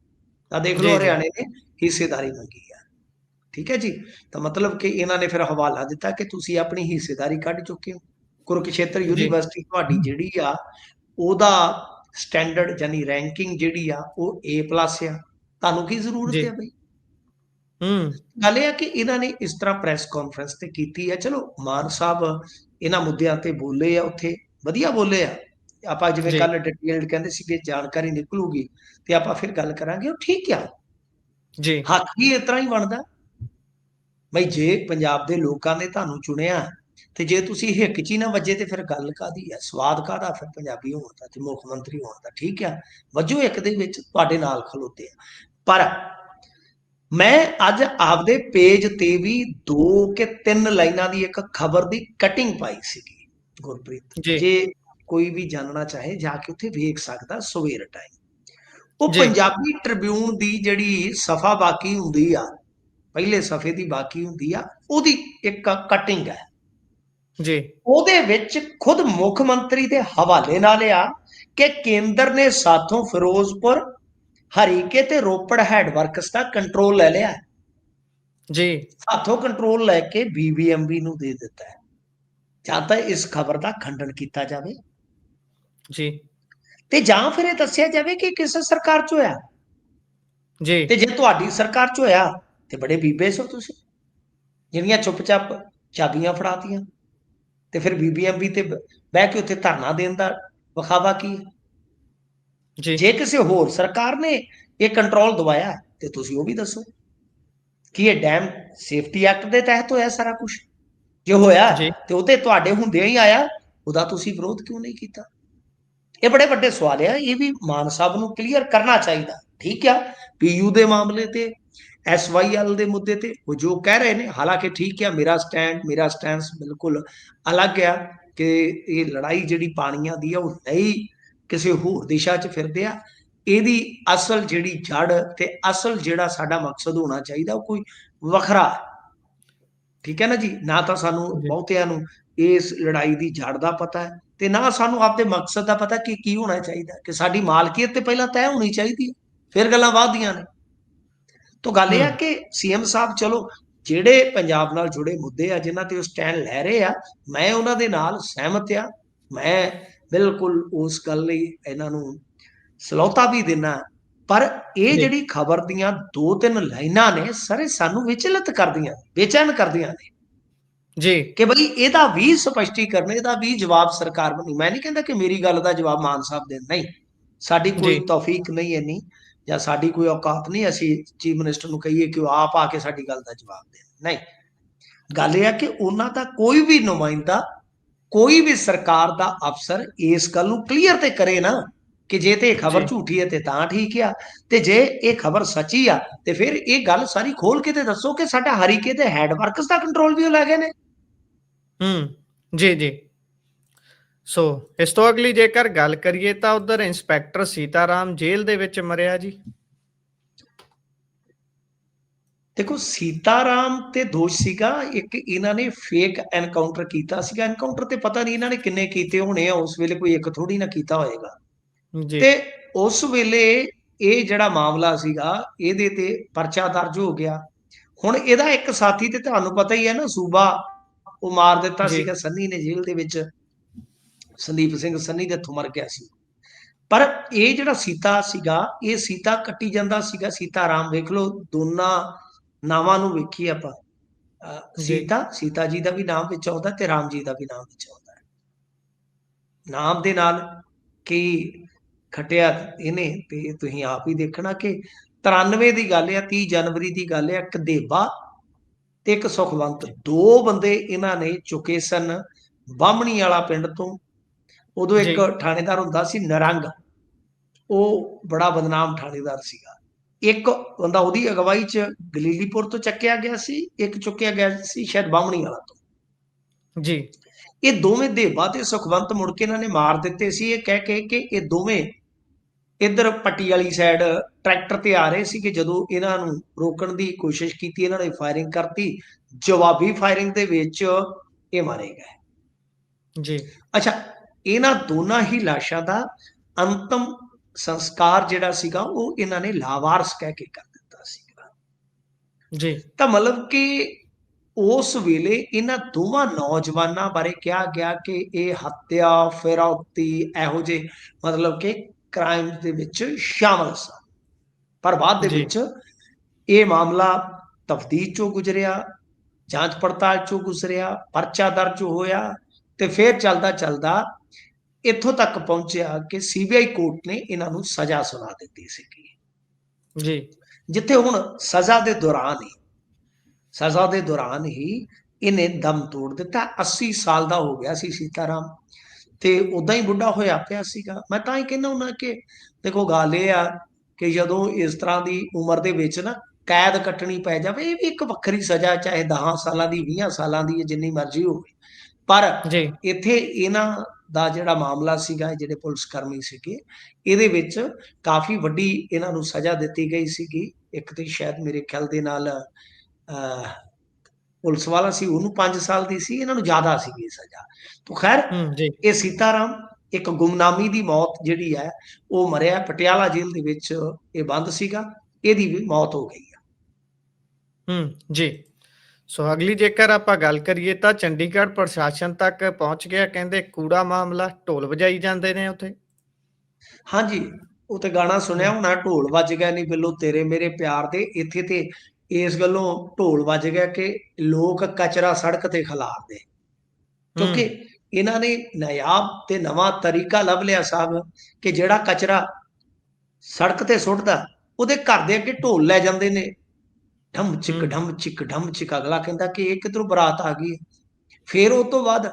ਤਾਂ ਦੇਖ ਲਓ ਜੀ। ਜੀ। ਹਰਿਆਣੇ ਨੇ ਹਿੱਸੇਦਾਰੀ ਮੰਗੀ ਆ। ਠੀਕ ਹੈ ਜੀ। ਤਾਂ ਮਤਲਬ ਕਿ ਇਹਨਾਂ ਨੇ ਫਿਰ ਹਵਾਲਾ ਦਿੱਤਾ ਕਿ ਤੁਸੀਂ ਆਪਣੀ ਹਿੱਸੇਦਾਰੀ ਕੱਢ ਚੁੱਕੇ ਹੋ। ਕੁਰੂਕਸ਼ੇਤਰ ਜੀ। ਯੂਨੀਵਰਸਿਟੀ ਤੁਹਾਡੀ ਜਿਹੜੀ ਆ ਉਹਦਾ ਸਟੈਂਡਰਡ ਯਾਨੀ ਰੈਂਕਿੰਗ ਜਿਹੜੀ ਆ ਉਹ A+ ਆ। ਤੁਹਾਨੂੰ ਕੀ ਜ਼ਰੂਰਤ ਜੀ। ਹੈ ਬਈ? ਹੂੰ। ਗੱਲ ਇਹ ਆ ਕਿ ਇਹਨਾਂ ਨੇ ਇਸ ਤਰ੍ਹਾਂ ਪ੍ਰੈਸ ਕਾਨਫਰੰਸ ਤੇ ਕੀਤੀ ਹੈ। ਚਲੋ ਮਾਨ ਸਾਹਿਬ ਇਹਨਾਂ ਮੁੱਦਿਆਂ ਤੇ ਬੋਲੇ ਆ, ਉੱਥੇ ਵਧੀਆ ਬੋਲੇ ਆ। ਆਪਾਂ ਜਿਵੇਂ ਜੀ। ਕੱਲ ਡਿਟੇਲਡ ਕਹਿੰਦੇ ਸੀ ਕਿ ਜਾਣਕਾਰੀ ਨਿਕਲੂਗੀ ਤੇ ਆਪਾਂ ਫਿਰ ਗੱਲ ਕਰਾਂਗੇ। ਉਹ ਠੀਕ ਆ, ਜੀ। ਹੱਕ ਵੀ ਇਸ ਤਰ੍ਹਾਂ ਹੀ ਬਣਦਾ। ਬਈ ਜੇ ਪੰਜਾਬ ਦੇ ਲੋਕਾਂ ਨੇ ਤੁਹਾਨੂੰ ਚੁਣਿਆ ਤੇ ਜੇ ਤੁਸੀਂ ਹਿੱਕ 'ਚ ਹੀ ਨਾ ਵੱਜੇ ਤੇ ਫਿਰ ਗੱਲ ਕਾਹਦੀ ਆ? ਸਵਾਦ ਕਾਹਦਾ ਫਿਰ ਪੰਜਾਬੀ ਹੋਣ ਦਾ ਤੇ ਮੁੱਖ ਮੰਤਰੀ ਹੋਣ ਦਾ? ਠੀਕ ਆ, ਵੱਜੋ ਇੱਕ ਦੇ ਵਿੱਚ, ਤੁਹਾਡੇ ਨਾਲ ਖਲੋਤੇ ਆ। ਪਰ ਮੈਂ ਅੱਜ ਆਪਦੇ ਪੇਜ ਤੇ ਵੀ 2 ਕਿ 3 ਲਾਈਨਾਂ ਦੀ ਇੱਕ ਖਬਰ ਦੀ ਕਟਿੰਗ ਪਾਈ ਸੀਗੀ ਗੁਰਪ੍ਰੀਤ। ਜੀ। ਜੇ ਕੋਈ ਵੀ ਜਾਣਨਾ ਚਾਹੇ ਜਾ ਕੇ ਉੱਥੇ ਵੇਖ ਸਕਦਾ ਸਵੇਰ ਟਾਈਮ। ਉਹ ਜੀ। ਪੰਜਾਬੀ ਟ੍ਰਿਬਿਊਨ ਦੀ ਜਿਹੜੀ ਸਫਾ ਬਾਕੀ ਹੁੰਦੀ ਆ, ਪਹਿਲੇ ਸਫੇ ਦੀ ਬਾਕੀ ਹੁੰਦੀ ਆ, ਉਹਦੀ ਇੱਕ ਕਟਿੰਗ ਹੈ। ਜੀ। ਉਹਦੇ ਵਿੱਚ ਖੁਦ ਮੁੱਖ ਮੰਤਰੀ ਦੇ ਹਵਾਲੇ ਨਾਲ ਆ ਕਿ ਕੇਂਦਰ ਨੇ ਸਾਥੋਂ ਫਿਰੋਜ਼ਪੁਰ, ਹਰੀਕੇ ਤੇ ਰੋਪੜ ਹੈਡਵਰਕਸ ਦਾ ਕੰਟਰੋਲ ਲੈ ਲਿਆ। ਜੀ। ਸਾਥੋਂ ਕੰਟਰੋਲ ਲੈ ਕੇ BBMB ਨੂੰ ਦੇ ਦਿੱਤਾ ਹੈ। ਜਾਂ ਤਾਂ ਇਸ ਖਬਰ ਦਾ ਖੰਡਨ ਕੀਤਾ ਜਾਵੇ ਜੀ। ਤੇ ਜਾਂ ਫਿਰ ਇਹ ਦੱਸਿਆ ਜਾਵੇ ਕਿ ਕਿਸ ਸਰਕਾਰ 'ਚ ਹੋਇਆ। ਜੀ। ਤੇ ਜੇ ਤੁਹਾਡੀ ਸਰਕਾਰ 'ਚ ਹੋਇਆ ਤੇ ਬੜੇ ਬੀਬੇ ਸੋ ਤੁਸੀਂ, ਜਿਹੜੀਆਂ ਚੁੱਪ-ਚਾਪ ਚਾਬੀਆਂ ਫੜਾਤੀਆਂ। ਤੇ ਫਿਰ BBMB ਤੇ ਬਹਿ ਕੇ ਉੱਥੇ ਧਰਨਾ ਦੇਣ ਦਾ ਵਿਖਾਵਾ ਕੀ ਹੈ? ਜੀ। ਜੇ ਕਿਸੇ ਹੋਰ ਸਰਕਾਰ ਨੇ ਇਹ ਕੰਟਰੋਲ ਦਵਾਇਆ ਤੇ ਤੁਸੀਂ ਉਹ ਵੀ ਦੱਸੋ ਕਿ ਇਹ ਡੈਮ ਸੇਫਟੀ ਐਕਟ ਦੇ ਤਹਿਤ ਹੋਇਆ ਸਾਰਾ ਕੁਝ। ਜੇ ਹੋਇਆ ਜੀ। ਤੇ ਉਹ ਤੇ ਤੁਹਾਡੇ ਹੁੰਦਿਆਂ ਹੀ ਆਇਆ, ਉਹਦਾ ਤੁਸੀਂ ਵਿਰੋਧ ਕਿਉਂ ਨਹੀਂ ਕੀਤਾ? ਇਹ ਬੜੇ ਵੱਡੇ ਸਵਾਲ ਆ। ਇਹ ਵੀ ਮਾਨ ਸਾਹਿਬ ਨੂੰ ਕਲੀਅਰ ਕਰਨਾ ਚਾਹੀਦਾ। ਠੀਕ ਆ, PU ਦੇ ਮਾਮਲੇ ਤੇ, SYL ਦੇ ਮੁੱਦੇ ਤੇ ਉਹ ਜੋ ਕਹਿ ਰਹੇ ਨੇ, ਹਾਲਾਂਕਿ ਠੀਕ ਆ, ਮੇਰਾ ਸਟੈਂਸ ਬਿਲਕੁਲ ਅਲੱਗ ਆ ਕਿ ਇਹ ਲੜਾਈ ਜਿਹੜੀ ਪਾਣੀਆਂ ਦੀ ਆ ਉਹ ਨਹੀਂ ਕਿਸੇ ਹੋਰ ਦਿਸ਼ਾ 'ਚ ਫਿਰਦੇ ਆ। ਇਹਦੀ ਅਸਲ ਜਿਹੜੀ ਜੜ ਤੇ ਅਸਲ ਜਿਹੜਾ ਸਾਡਾ ਮਕਸਦ ਹੋਣਾ ਚਾਹੀਦਾ ਉਹ ਕੋਈ ਵੱਖਰਾ। ਠੀਕ ਹੈ ਨਾ ਜੀ। ਨਾ ਤਾਂ ਸਾਨੂੰ ਜੀ। ਬਹੁਤਿਆਂ ਨੂੰ ਇਸ ਲੜਾਈ ਦੀ ਜੜ ਦਾ ਪਤਾ ਹੈ ਤੇ ਨਾ ਸਾਨੂੰ ਆਪਦੇ ਮਕਸਦ ਦਾ ਪਤਾ ਕਿ ਕੀ ਹੋਣਾ ਚਾਹੀਦਾ। ਕਿ ਸਾਡੀ ਮਾਲਕੀਅਤ ਤੇ ਪਹਿਲਾਂ ਤੈਅ ਹੋਣੀ ਚਾਹੀਦੀ ਹੈ, ਫਿਰ ਗੱਲਾਂ ਵੱਧਦੀਆਂ ਨੇ। ਤਾਂ ਗੱਲ ਇਹ ਆ ਹੂੰ। ਕਿ CM ਸਾਹਿਬ ਚਲੋ ਜਿਹੜੇ ਪੰਜਾਬ ਨਾਲ ਜੁੜੇ ਮੁੱਦੇ ਆ ਜਿਨ੍ਹਾਂ ਤੇ ਉਹ ਸਟੈਂਡ ਲੈ ਰਹੇ ਆ, ਮੈਂ ਉਹਨਾਂ ਦੇ ਨਾਲ ਸਹਿਮਤ ਆ। ਮੈਂ ਬਿਲਕੁਲ ਉਸ ਗੱਲ ਲਈ ਇਹਨਾਂ ਨੂੰ ਸਲਾਹੁਤਾ ਵੀ ਦਿੰਦਾ। ਪਰ ਇਹ ਜੀ। ਜਿਹੜੀ ਖਬਰ ਦੀਆਂ 2-3 ਲਾਈਨਾਂ ਨੇ ਸਾਰੇ ਸਾਨੂੰ ਵਿਚਲਿਤ ਕਰਦੀਆਂ, ਬੇਚੈਨ ਕਰਦੀਆਂ ਨੇ ਜੀ। ਕਿ ਬਈ ਇਹਦਾ ਵੀ ਸਪਸ਼ਟੀਕਰਨ, ਇਹਦਾ ਵੀ ਜਵਾਬ ਸਰਕਾਰ ਬਣੀ। ਮੈਂ ਨਹੀਂ ਕਹਿੰਦਾ ਕਿ ਮੇਰੀ ਗੱਲ ਦਾ ਜਵਾਬ ਮਾਨ ਸਾਹਿਬ ਦੇਣ, ਨਹੀਂ, ਸਾਡੀ ਜੀ। ਕੋਈ ਤੌਫੀਕ ਨਹੀਂ ਇੰਨੀ ਜਾਂ ਸਾਡੀ ਕੋਈ ਔਕਾਤ ਨਹੀਂ ਅਸੀਂ ਚੀਫ ਮਿਨਿਸਟਰ ਨੂੰ ਕਹੀਏ ਕਿ ਉਹ ਆਪ ਆ ਕੇ ਸਾਡੀ ਗੱਲ ਦਾ ਜਵਾਬ ਦੇਣ। ਨਹੀਂ, ਗੱਲ ਇਹ ਆ ਕਿ ਉਹਨਾਂ ਦਾ ਕੋਈ ਵੀ ਨੁਮਾਇੰਦਾ, ਕੋਈ ਵੀ ਸਰਕਾਰ ਦਾ ਅਫਸਰ ਇਸ ਗੱਲ ਨੂੰ ਕਲੀਅਰ ਤੇ ਕਰੇ ਨਾ ਕਿ ਜੇ ਤੇ ਇਹ ਖਬਰ ਜੀ। ਝੂਠੀ ਹੈ ਤੇ ਤਾਂ ਠੀਕ ਆ, ਤੇ ਜੇ ਇਹ ਖਬਰ ਸੱਚੀ ਆ ਤੇ ਫਿਰ ਇਹ ਗੱਲ ਸਾਰੀ ਖੋਲ ਕੇ ਤੇ ਦੱਸੋ ਕਿ ਸਾਡਾ ਹਰੀਕੇ ਤੇ ਹੈਡਵਰਕਸ ਦਾ ਕੰਟਰੋਲ ਵੀ ਉਹ ਲੈ ਗਏ ਨੇ। ਹੂੰ। ਜੀ। ਜੀ। ਸੋ ਇਸ ਤੋਂ ਅਗਲੀ ਜੇਕਰ ਗੱਲ ਕਰੀਏ ਤਾਂ ਉਧਰ ਇੰਸਪੈਕਟਰ ਸੀਤਾਰਾਮ ਜੇਲ੍ਹ ਦੇ ਵਿੱਚ ਮਰਿਆ ਜੀ। ਦੇਖੋ ਸੀਤਾਰਾਮ ਤੇ ਦੋਸ਼ ਸੀਗਾ, ਇੱਕ ਇਹਨਾਂ ਨੇ ਫੇਕ ਐਨਕਾਊਂਟਰ ਕੀਤਾ ਸੀਗਾ। ਐਨਕਾਊਂਟਰ ਤੇ ਪਤਾ ਨਹੀਂ ਇਹਨਾਂ ਨੇ ਕਿੰਨੇ ਕੀਤੇ ਹੋਣੇ ਆ, ਉਸ ਵੇਲੇ ਕੋਈ ਇੱਕ ਥੋੜੀ ਨਾ ਕੀਤਾ ਹੋਏਗਾ। ਜੀ, ਤੇ ਉਸ ਵੇਲੇ ਇਹ ਜਿਹੜਾ ਮਾਮਲਾ ਸੀਗਾ ਇਹਦੇ ਤੇ ਪਰਚਾ ਦਰਜ ਹੋ ਗਿਆ। ਹੁਣ ਇਹਦਾ ਇੱਕ ਸਾਥੀ ਤੇ ਤੁਹਾਨੂੰ ਪਤਾ ਹੀ ਹੈ ਨਾ, ਸੂਬਾ ਉਹ ਮਾਰ ਦਿੱਤਾ ਜੀ, ਸੀਗਾ ਸੰਨੀ ਨੇ ਜੇਲ੍ਹ ਦੇ ਵਿੱਚ। ਸੰਦੀਪ ਸਿੰਘ ਸੰਨੀ ਦੇ ਹੱਥੋਂ ਮਰ ਗਿਆ ਸੀ। ਪਰ ਇਹ ਜਿਹੜਾ ਸੀਤਾ ਸੀਗਾ, ਇਹ ਸੀਤਾ ਕੱਟੀ ਜਾਂਦਾ ਸੀਗਾ। ਸੀਤਾ ਰਾਮ ਵੇਖ ਲਓ, ਦੋਨਾਂ ਨਾਵਾਂ ਨੂੰ ਵੇਖੀ ਆਪਾਂ, ਜੀ, ਸੀਤਾ ਜੀ ਦਾ ਵੀ ਨਾਮ ਵਿੱਚ ਆਉਂਦਾ ਤੇ ਰਾਮ ਜੀ ਦਾ ਵੀ ਨਾਮ ਵਿੱਚ ਆਉਂਦਾ। ਨਾਮ ਦੇ ਨਾਲ ਕੀ ਖਟਿਆ ਇਹਨੇ ਤੇ ਤੁਸੀਂ ਆਪ ਹੀ ਦੇਖਣਾ ਕਿ 93 ਦੀ ਗੱਲ ਆ, 30 ਜਨਵਰੀ ਦੀ ਗੱਲ ਆ। ਇੱਕ ਦੇਬਾ ਤੇ ਇੱਕ ਸੁਖਵੰਤ, ਦੋ ਬੰਦੇ ਇਹਨਾਂ ਨੇ ਚੁੱਕੇ ਸਨ ਬਾਹਮਣੀ ਵਾਲਾ ਪਿੰਡ ਤੋਂ। ਉਦੋਂ ਜੀ, ਇੱਕ ਥਾਣੇਦਾਰ ਹੁੰਦਾ ਸੀ ਨਿਰੰਗ, ਉਹ ਬੜਾ ਬਦਨਾਮ ਥਾਣੇਦਾਰ ਸੀਗਾ। ਇੱਕ ਬੰਦਾ ਉਹਦੀ ਅਗਵਾਈ 'ਚ ਗਲੀਲੀਪੁਰ ਤੋਂ ਚੱਕਿਆ ਗਿਆ ਸੀ, ਇੱਕ ਚੁੱਕਿਆ ਗਿਆ ਸੀ ਸ਼ਾਇਦ ਬਾਹਮਣੀ ਵਾਲਾ ਤੋਂ। ਜੀ, ਇਹ ਦੋਵੇਂ ਦੇਬਾ ਤੇ ਸੁਖਵੰਤ ਮੁੜ ਕੇ ਇਹਨਾਂ ਨੇ ਮਾਰ ਦਿੱਤੇ ਸੀ, ਇਹ ਕਹਿ ਕੇ ਕਿ ਇਹ ਦੋਵੇਂ ਇੱਧਰ ਪੱਟੀ ਵਾਲੀ ਸਾਈਡ ਟਰੈਕਟਰ ਤੇ ਆ ਰਹੇ ਸੀ ਕਿ ਜਦੋਂ ਇਹਨਾਂ ਨੂੰ ਰੋਕਣ ਦੀ ਕੋਸ਼ਿਸ਼ ਕੀਤੀ, ਇਹਨਾਂ ਨੇ ਫਾਇਰਿੰਗ ਕਰਤੀ। ਜਵਾਬੀ ਫਾਇਰਿੰਗ ਦੇ ਵਿੱਚ ਇਹ ਮਾਰੇ ਗਏ। ਜੀ, ਅੱਛਾ, ਇਹਨਾਂ ਦੋਨਾਂ ਹੀ ਲਾਸ਼ਾਂ ਦਾ ਅੰਤਮ ਸੰਸਕਾਰ ਜਿਹੜਾ ਸੀਗਾ ਉਹ ਇਹਨਾਂ ਨੇ ਲਾਵਾਰਸ ਕਹਿ ਕੇ ਕਰ ਦਿੱਤਾ ਸੀਗਾ। ਜੀ, ਤਾਂ ਮਤਲਬ ਕਿ ਉਸ ਵੇਲੇ ਇਹਨਾਂ ਦੋਵਾਂ ਨੌਜਵਾਨਾਂ ਬਾਰੇ ਕਿਹਾ ਗਿਆ ਕਿ ਇਹ ਹੱਤਿਆ, ਫਿਰੌਤੀ, ਇਹੋ ਜਿਹੇ ਮਤਲਬ ਕਿ ਕ੍ਰਾਈਮ ਦੇ ਵਿੱਚ ਸ਼ਾਮਲ ਸਨ। ਪਰ ਬਾਅਦ ਦੇ ਜੀ, ਵਿੱਚ ਇਹ ਮਾਮਲਾ ਤਫਤੀਸ਼ ਚੋਂ ਗੁਜ਼ਰਿਆ, ਜਾਂਚ ਪੜਤਾਲ ਚੋਂ ਗੁਜ਼ਰਿਆ, ਪਰਚਾ ਦਰਜ ਹੋਇਆ ਤੇ ਫਿਰ ਚੱਲਦਾ ਚੱਲਦਾ ਇੱਥੋਂ ਤੱਕ ਪਹੁੰਚਿਆ ਕਿ ਸੀਬੀਆਈ ਕੋਰਟ ਨੇ ਇਹਨਾਂ ਨੂੰ ਸਜ਼ਾ ਸੁਣਾ ਦਿੱਤੀ ਸੀਗੀ। ਜੀ, ਜਿੱਥੇ ਹੁਣ ਸਜ਼ਾ ਦੇ ਦੌਰਾਨ ਹੀ ਇਹਨੇ ਦਮ ਤੋੜ ਦਿੱਤਾ। 80 ਸਾਲ ਦਾ ਹੋ ਗਿਆ ਸੀ ਸੀਤਾਰਾਮ ਤੇ ਉਦਾਂ ਹੀ ਬੁੱਢਾ ਹੋਇਆ ਪਿਆ ਸੀਗਾ। ਮੈਂ ਤਾਂ ਹੀ ਕਹਿੰਦਾ ਹੁੰਦਾ ਕਿ ਦੇਖੋ ਗੱਲ ਇਹ ਆ ਕਿ ਜਦੋਂ ਇਸ ਤਰ੍ਹਾਂ ਦੀ ਉਮਰ ਦੇ ਵਿੱਚ ਨਾ ਕੈਦ ਕੱਟਣੀ ਪੈ ਜਾਵੇ, ਇਹ ਵੀ ਇੱਕ ਵੱਖਰੀ ਸਜ਼ਾ, ਚਾਹੇ 10 ਸਾਲਾਂ ਦੀ, 20 ਸਾਲਾਂ ਦੀ, ਜਿੰਨੀ ਮਰਜ਼ੀ ਹੋਵੇ। ਪਰ ਜੀ, ਇੱਥੇ ਇਹਨਾਂ ਦਾ ਜਿਹੜਾ ਮਾਮਲਾ ਸੀਗਾ, ਜਿਹੜੇ ਪੁਲਿਸ ਕਰਮੀ ਸੀਗੇ, ਇਹਦੇ ਵਿੱਚ ਕਾਫੀ ਵੱਡੀ ਇਹਨਾਂ ਨੂੰ ਸਜ਼ਾ ਦਿੱਤੀ ਗਈ ਸੀਗੀ। ਇੱਕ ਤੇ ਸ਼ਾਇਦ ਮੇਰੇ ਖਿਆਲ ਦੇ ਨਾਲ ਪੁਲਿਸ ਵਾਲਾ ਸੀ, ਉਹਨੂੰ 5 ਸਾਲ ਦੀ ਸੀ, ਇਹਨਾਂ ਨੂੰ ਜ਼ਿਆਦਾ ਸੀਗੀ ਸਜ਼ਾ। ਤਾਂ ਖੈਰ ਜੀ, ਇਹ ਸੀਤਾਰਾਮ ਇੱਕ ਗੁੰਮਨਾਮੀ ਦੀ ਮੌਤ ਜਿਹੜੀ ਹੈ ਉਹ ਮਰਿਆ। ਪਟਿਆਲਾ ਜੇਲ੍ਹ ਦੇ ਵਿੱਚ ਇਹ ਬੰਦ ਸੀਗਾ, ਇਹਦੀ ਵੀ ਮੌਤ ਹੋ ਗਈ ਆ। ਜੀ। ਸੋ ਅਗਲੀ ਜੇਕਰ ਆਪਾਂ ਗੱਲ ਕਰੀਏ ਤਾਂ ਚੰਡੀਗੜ੍ਹ ਪ੍ਰਸ਼ਾਸਨ ਤੱਕ ਪਹੁੰਚ ਗਿਆ, ਕਹਿੰਦੇ ਕੂੜਾ ਮਾਮਲਾ, ਢੋਲ ਵਜਾਈ ਜਾਂਦੇ ਨੇ ਉੱਥੇ। ਹਾਂਜੀ, ਉਹ ਤੇ ਗਾਣਾ ਸੁਣਿਆ ਹੂੰ, ਹੋਣਾ, ਢੋਲ ਵੱਜ ਗਿਆ ਨੀ ਬਿੱਲੋ ਤੇਰੇ ਮੇਰੇ ਪਿਆਰ ਦੇ। ਇੱਥੇ ਤੇ ਇਸ ਗੱਲੋਂ ਢੋਲ ਵੱਜ ਗਿਆ ਕਿ ਲੋਕ ਕਚਰਾ ਸੜਕ ਤੇ ਖਿਲਾਰਦੇ, ਹੂੰ, ਕਿਉਂਕਿ ਇਹਨਾਂ ਨੇ ਨਾਯਾਬ ਤੇ ਨਵਾਂ ਤਰੀਕਾ ਲੱਭ ਲਿਆ ਸਾਹਿਬ ਕਿ ਜਿਹੜਾ ਕਚਰਾ ਸੜਕ ਤੇ ਸੁੱਟਦਾ, ਉਹਦੇ ਘਰ ਦੇ ਅੱਗੇ ਢੋਲ ਲੈ ਜਾਂਦੇ ਨੇ। ਢਮ ਚਿਕ ਹੂੰ, ਢਮ ਚਿਕ ਢਮ ਚਿਕ, ਅਗਲਾ ਕਹਿੰਦਾ ਕਿ ਇਹ ਕਿੱਧਰੋਂ ਬਰਾਤ ਆ ਗਈ। ਫਿਰ ਉਹ ਤੋਂ ਬਾਅਦ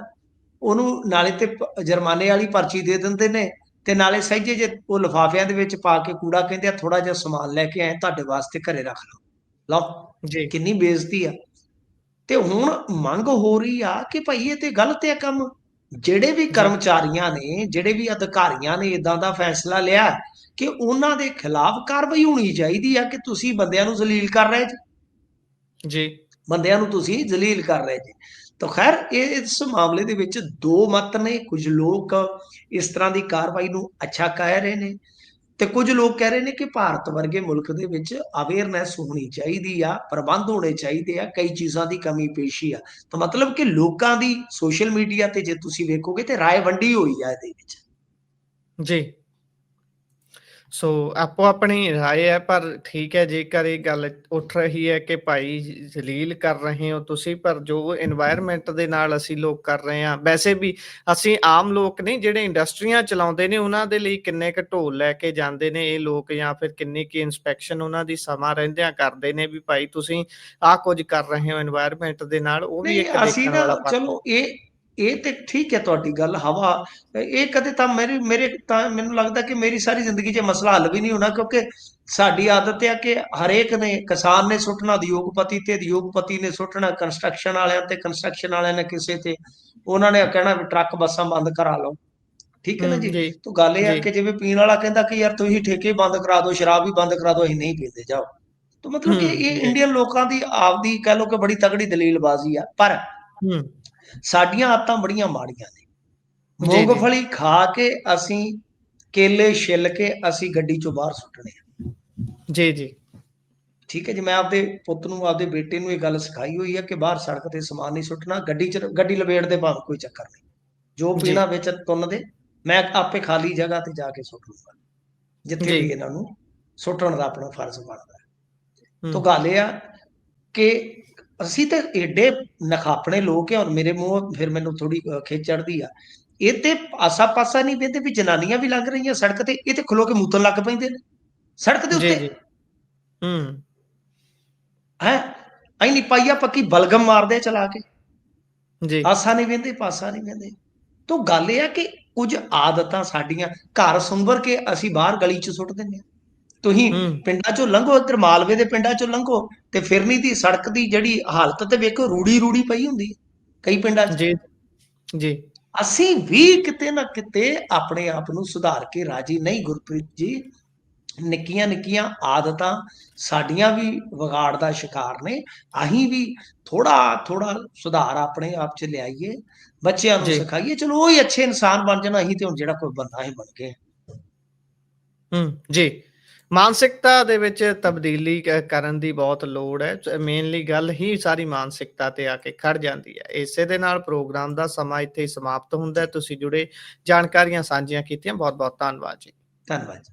ਉਹਨੂੰ ਨਾਲੇ ਤੇ ਜੁਰਮਾਨੇ ਵਾਲੀ ਪਰਚੀ ਦੇ ਦਿੰਦੇ ਨੇ ਤੇ ਨਾਲੇ ਸਹਿਜੇ ਜੇ ਉਹ ਲਿਫਾਫਿਆਂ ਦੇ ਵਿੱਚ ਪਾ ਕੇ ਕੂੜਾ, ਕਹਿੰਦੇ ਆ ਥੋੜਾ ਜਿਹਾ ਸਮਾਨ ਲੈ ਕੇ ਆਏ ਤੁਹਾਡੇ ਵਾਸਤੇ, ਘਰੇ ਰੱਖ ਲਓ। ਲਓ, ਜੀ, ਕਿੰਨੀ ਬੇਇੱਜ਼ਤੀ ਆ। ਤੇ ਹੁਣ ਮੰਗ ਹੋ ਰਹੀ ਆ ਕਿ ਭਾਈ ਇਹ ਤੇ ਗਲਤ ਹੈ ਕੰਮ। ਜਿਹੜੇ ਵੀ ਜੀ, ਕਰਮਚਾਰੀਆਂ ਨੇ, ਜਿਹੜੇ ਵੀ ਅਧਿਕਾਰੀਆਂ ਨੇ ਇਦਾਂ ਦਾ ਫੈਸਲਾ ਲਿਆ ਕਿ ਉਹਨਾਂ ਦੇ ਖਿਲਾਫ ਕਾਰਵਾਈ ਹੋਣੀ ਚਾਹੀਦੀ ਆ ਕਿ ਤੁਸੀਂ ਬੰਦਿਆਂ ਨੂੰ ਜ਼ਲੀਲ ਕਰ ਰਹੇ ਜੀ, ਜੀ, ਬੰਦਿਆਂ ਨੂੰ ਤੁਸੀਂ ਜ਼ਲੀਲ ਕਰ ਰਹੇ ਜੀ। ਤਾਂ ਖੈਰ ਇਸ ਮਾਮਲੇ ਦੇ ਵਿੱਚ ਦੋ ਮਤ ਨੇ। ਕੁਝ ਲੋਕ ਇਸ ਤਰ੍ਹਾਂ ਦੀ ਕਾਰਵਾਈ ਨੂੰ ਅੱਛਾ ਕਹਿ ਰਹੇ ਨੇ ਤੇ ਕੁਝ ਲੋਕ ਕਹਿ ਰਹੇ ਨੇ ਕਿ ਭਾਰਤ ਵਰਗੇ ਮੁਲਕ ਦੇ ਵਿੱਚ ਅਵੇਅਰਨੈਸ ਹੋਣੀ ਚਾਹੀਦੀ ਆ, ਪ੍ਰਬੰਧ ਹੋਣੇ ਚਾਹੀਦੇ ਆ, ਕਈ ਚੀਜ਼ਾਂ ਦੀ ਕਮੀ ਪੇਸ਼ੀ ਆ। ਤਾਂ ਮਤਲਬ ਕਿ ਲੋਕਾਂ ਦੀ ਸੋਸ਼ਲ ਮੀਡੀਆ ਤੇ ਜੇ ਤੁਸੀਂ ਵੇਖੋਗੇ ਤੇ ਰਾਏ ਵੰਡੀ ਹੋਈ ਆ ਇਹਦੇ ਵਿੱਚ। ਜੀ। ਸੋ ਆਪੋ ਆਪਣੀ ਰਾਏ ਹੈ, ਪਰ ਠੀਕ ਹੈ ਜੇਕਰ ਇਹ ਗੱਲ ਉੱਠ ਰਹੀ ਹੈ ਕਿ ਭਾਈ ਜਲੀਲ ਕਰ ਰਹੇ ਹੋ ਤੁਸੀਂ, ਪਰ ਜੋ ਇਨਵਾਇਰਨਮੈਂਟ ਦੇ ਨਾਲ ਅਸੀਂ ਲੋਕ ਕਰ ਰਹੇ ਹਾਂ, ਵੈਸੇ ਵੀ ਅਸੀਂ ਆਮ ਲੋਕ ਨਹੀਂ, ਜਿਹੜੇ ਇੰਡਸਟਰੀਆਂ ਚਲਾਉਂਦੇ ਨੇ ਉਹਨਾਂ ਦੇ ਲਈ ਕਿੰਨੇ ਕੁ ਢੋਲ ਲੈ ਕੇ ਜਾਂਦੇ ਨੇ ਇਹ ਲੋਕ, ਜਾਂ ਫਿਰ ਕਿੰਨੀ ਕੁ ਇਨਸਪੈਕਸ਼ਨ ਉਹਨਾਂ ਦੀ ਸਮਾਂ ਰਹਿੰਦਿਆਂ ਕਰਦੇ ਨੇ ਵੀ ਭਾਈ ਤੁਸੀਂ ਆਹ ਕੁਝ ਕਰ ਰਹੇ ਹੋ ਇਨਵਾਇਰਨਮੈਂਟ ਦੇ ਨਾਲ, ਉਹ ਵੀ ਨਹੀਂ, ਇੱਕ ਅਸੀਂ ਦੇਖਣ ਨਾ ਵਾਲਾ ਪੱਖ। ਚਲੋ ਇਹ ਤੇ ਠੀਕ ਹੈ ਤੁਹਾਡੀ ਗੱਲ। ਹਵਾ ਇਹ ਕਦੇ ਤਾਂ ਮੇਰੇ ਤਾਂ ਮੈਨੂੰ ਲੱਗਦਾ ਕਿ ਮੇਰੀ ਸਾਰੀ ਜ਼ਿੰਦਗੀ 'ਚ ਮਸਲਾ ਹੱਲ ਵੀ ਨਹੀਂ ਹੋਣਾ, ਕਿਉਂਕਿ ਸਾਡੀ ਆਦਤ ਹੈ ਕਿ ਹਰੇਕ ਨੇ, ਕਿਸਾਨ ਨੇ ਸੁੱਟਣਾ ਉਦਯੋਗਪਤੀ ਤੇ, ਉਦਯੋਗਪਤੀ ਨੇ ਸੁੱਟਣਾ ਕੰਸਟਰਕਸ਼ਨ ਵਾਲਿਆਂ ਤੇ, ਕੰਸਟਰਕਸ਼ਨ ਵਾਲਿਆਂ ਨੇ ਕਿਸੇ ਤੇ। ਉਹਨਾਂ ਨੇ ਕਹਿਣਾ ਵੀ ਟਰੱਕ ਬੱਸਾਂ ਬੰਦ ਕਰਾ ਲਓ, ਠੀਕ ਹੈ ਨਾ ਜੀ। ਜੀ ਤਾਂ ਗੱਲ ਇਹ ਆ ਜੀ ਕਿ ਜਿਵੇਂ ਪੀਣ ਵਾਲਾ ਕਹਿੰਦਾ ਕਿ ਯਾਰ ਤੁਸੀਂ ਠੇਕੇ ਬੰਦ ਕਰਾ ਦਿਓ, ਸ਼ਰਾਬ ਵੀ ਬੰਦ ਕਰਾ ਦਿਓ, ਅਸੀਂ ਨਹੀਂ ਪੀਂਦੇ, ਜਾਓ। ਤਾਂ ਮਤਲਬ ਕਿ ਇਹ ਜੀ ਇੰਡੀਅਨ ਲੋਕਾਂ ਦੀ ਆਪਦੀ ਕਹਿ ਲਓ ਕਿ ਬੜੀ ਤਗੜੀ ਦਲੀਲਬਾਜ਼ੀ ਆ। ਪਰ ਸਾਡੀਆਂ ਆਦਤਾਂ ਬੜੀਆਂ ਮਾੜੀਆਂ ਨੇ। ਜੀ ਜੀ ਮੂੰਗਫਲੀ ਖਾ ਕੇ ਅਸੀਂ, ਕੇਲੇ ਛਿੱਲ ਕੇ ਅਸੀਂ ਗੱਡੀ ਚੋਂ ਬਾਹਰ ਸੁੱਟਣੇ ਆ। ਜੀ ਜੀ ਠੀਕ ਹੈ ਜੀ। ਮੈਂ ਆਪਦੇ ਪੁੱਤ ਨੂੰ, ਆਪਦੇ ਬੇਟੇ ਨੂੰ ਇਹ ਗੱਲ ਸਿਖਾਈ ਹੋਈ ਹੈ ਕਿ ਬਾਹਰ ਸੜਕ ਤੇ ਸਮਾਨ ਨਹੀਂ ਸੁੱਟਣਾ, ਗੱਡੀ ਲਪੇਟ ਦੇ ਭਾਵੇਂ, ਕੋਈ ਚੱਕਰ ਨਹੀਂ, ਜੋ ਜੀ ਪੀਣਾ ਵਿੱਚ ਤੁੰਨ ਦੇ, ਮੈਂ ਆਪੇ ਖਾਲੀ ਜਗ੍ਹਾ ਤੇ ਜਾ ਕੇ ਸੁੱਟ ਲੂੰਗਾ, ਜਿੱਥੇ ਜੀ ਵੀ ਇਹਨਾਂ ਨੂੰ ਸੁੱਟਣ ਦਾ ਆਪਣਾ ਫਰਜ਼ ਬਣਦਾ ਹੈ। ਤਾਂ ਹੂੰ ਗੱਲ ਇਹ ਆ ਕਿ ਅਸੀਂ ਤੇ ਏਡੇ ਨਖਾਪਣੇ ਲੋਕ ਆ। ਹੁਣ ਮੇਰੇ ਮੂੰਹ ਫਿਰ ਮੈਨੂੰ ਥੋੜੀ ਖਿੱਚ ਚੜਦੀ ਆ। ਇਹ ਤੇ ਆਸਾ ਪਾਸਾ ਨਹੀਂ ਵੇਖਦੇ ਵੀ ਜਨਾਨੀਆਂ ਵੀ ਲੰਘ ਰਹੀਆਂ ਸੜਕ ਤੇ, ਇਹ ਤੇ ਖਲੋ ਕੇ ਮੂਤਣ ਲੱਗ ਪੈਂਦੇ ਨੇ ਸੜਕ ਦੇ ਜੀ ਉੱਤੇ। ਜੀ ਹੂੰ ਹੈ ਐਨੀ ਪਾਈਆ ਪੱਕੀ ਬਲਗਮ ਮਾਰਦੇ ਚਲਾ ਕੇ, ਜੀ ਆਸਾ ਨਹੀਂ ਵੇਂਦੇ, ਪਾਸਾ ਨਹੀਂ ਵੇਂਦੇ। ਤਾਂ ਗੱਲ ਇਹ ਆ ਕਿ ਕੁਝ ਆਦਤਾਂ ਸਾਡੀਆਂ ਘਰ ਸੁੰਬਰ ਕੇ ਅਸੀਂ ਬਾਹਰ ਗਲੀ 'ਚ ਸੁੱਟ ਦਿੰਦੇ ਹਾਂ। ਤੁਸੀਂ ਹੂੰ ਪਿੰਡਾਂ 'ਚੋਂ ਲੰਘੋ, ਇੱਧਰ ਮਾਲਵੇ ਦੇ ਪਿੰਡਾਂ 'ਚੋਂ ਲੰਘੋ, ਤੇ ਫਿਰਨੀ ਦੀ ਸੜਕ ਦੀ ਜਿਹੜੀ ਹਾਲਤ ਤੇ ਵੇਖੋ, ਰੂੜੀ ਪਈ ਹੁੰਦੀ ਹੈ ਕਈ ਪਿੰਡਾਂ 'ਚ। ਜੀ ਜੀ ਅਸੀਂ ਵੀ ਕਿਤੇ ਨਾ ਕਿਤੇ ਆਪਣੇ ਆਪ ਨੂੰ ਸੁਧਾਰ ਕੇ ਰਾਜੀ ਨਹੀਂ ਗੁਰਪ੍ਰੀਤ ਜੀ। ਨਿੱਕੀਆਂ ਨਿੱਕੀਆਂ ਆਦਤਾਂ ਸਾਡੀਆਂ ਵੀ ਵਿਗਾੜ ਦਾ ਸ਼ਿਕਾਰ ਨੇ। ਅਸੀਂ ਵੀ ਥੋੜਾ ਥੋੜਾ ਸੁਧਾਰ ਆਪਣੇ ਆਪ 'ਚ ਲਿਆਈਏ, ਬੱਚਿਆਂ ਨੂੰ ਜੀ ਸਿਖਾਈਏ, ਚਲੋ ਉਹੀ ਅੱਛੇ ਇਨਸਾਨ ਬਣ ਜਾਣਾ। ਅਸੀਂ ਤੇ ਹੁਣ ਜਿਹੜਾ ਕੋਈ ਬੰਦਾ ਹੀ ਬਣ ਗਏ। ਜੀ ਮਾਨਸਿਕਤਾ ਦੇ ਵਿੱਚ ਤਬਦੀਲੀ ਕਰਨ ਦੀ ਬਹੁਤ ਲੋੜ ਹੈ। ਮੇਨਲੀ ਗੱਲ ਹੀ ਸਾਰੀ ਮਾਨਸਿਕਤਾ ਤੇ ਆ ਕੇ ਖੜ ਜਾਂਦੀ ਹੈ। ਇਸੇ ਦੇ ਨਾਲ ਪ੍ਰੋਗਰਾਮ ਦਾ ਸਮਾਂ ਇੱਥੇ ਹੀ ਸਮਾਪਤ ਹੁੰਦਾ ਹੈ। ਤੁਸੀਂ ਜੁੜੇ, ਜਾਣਕਾਰੀਆਂ ਸਾਂਝੀਆਂ ਕੀਤੀਆਂ, ਬਹੁਤ ਬਹੁਤ ਧੰਨਵਾਦ ਜੀ। ਧੰਨਵਾਦ ਜੀ।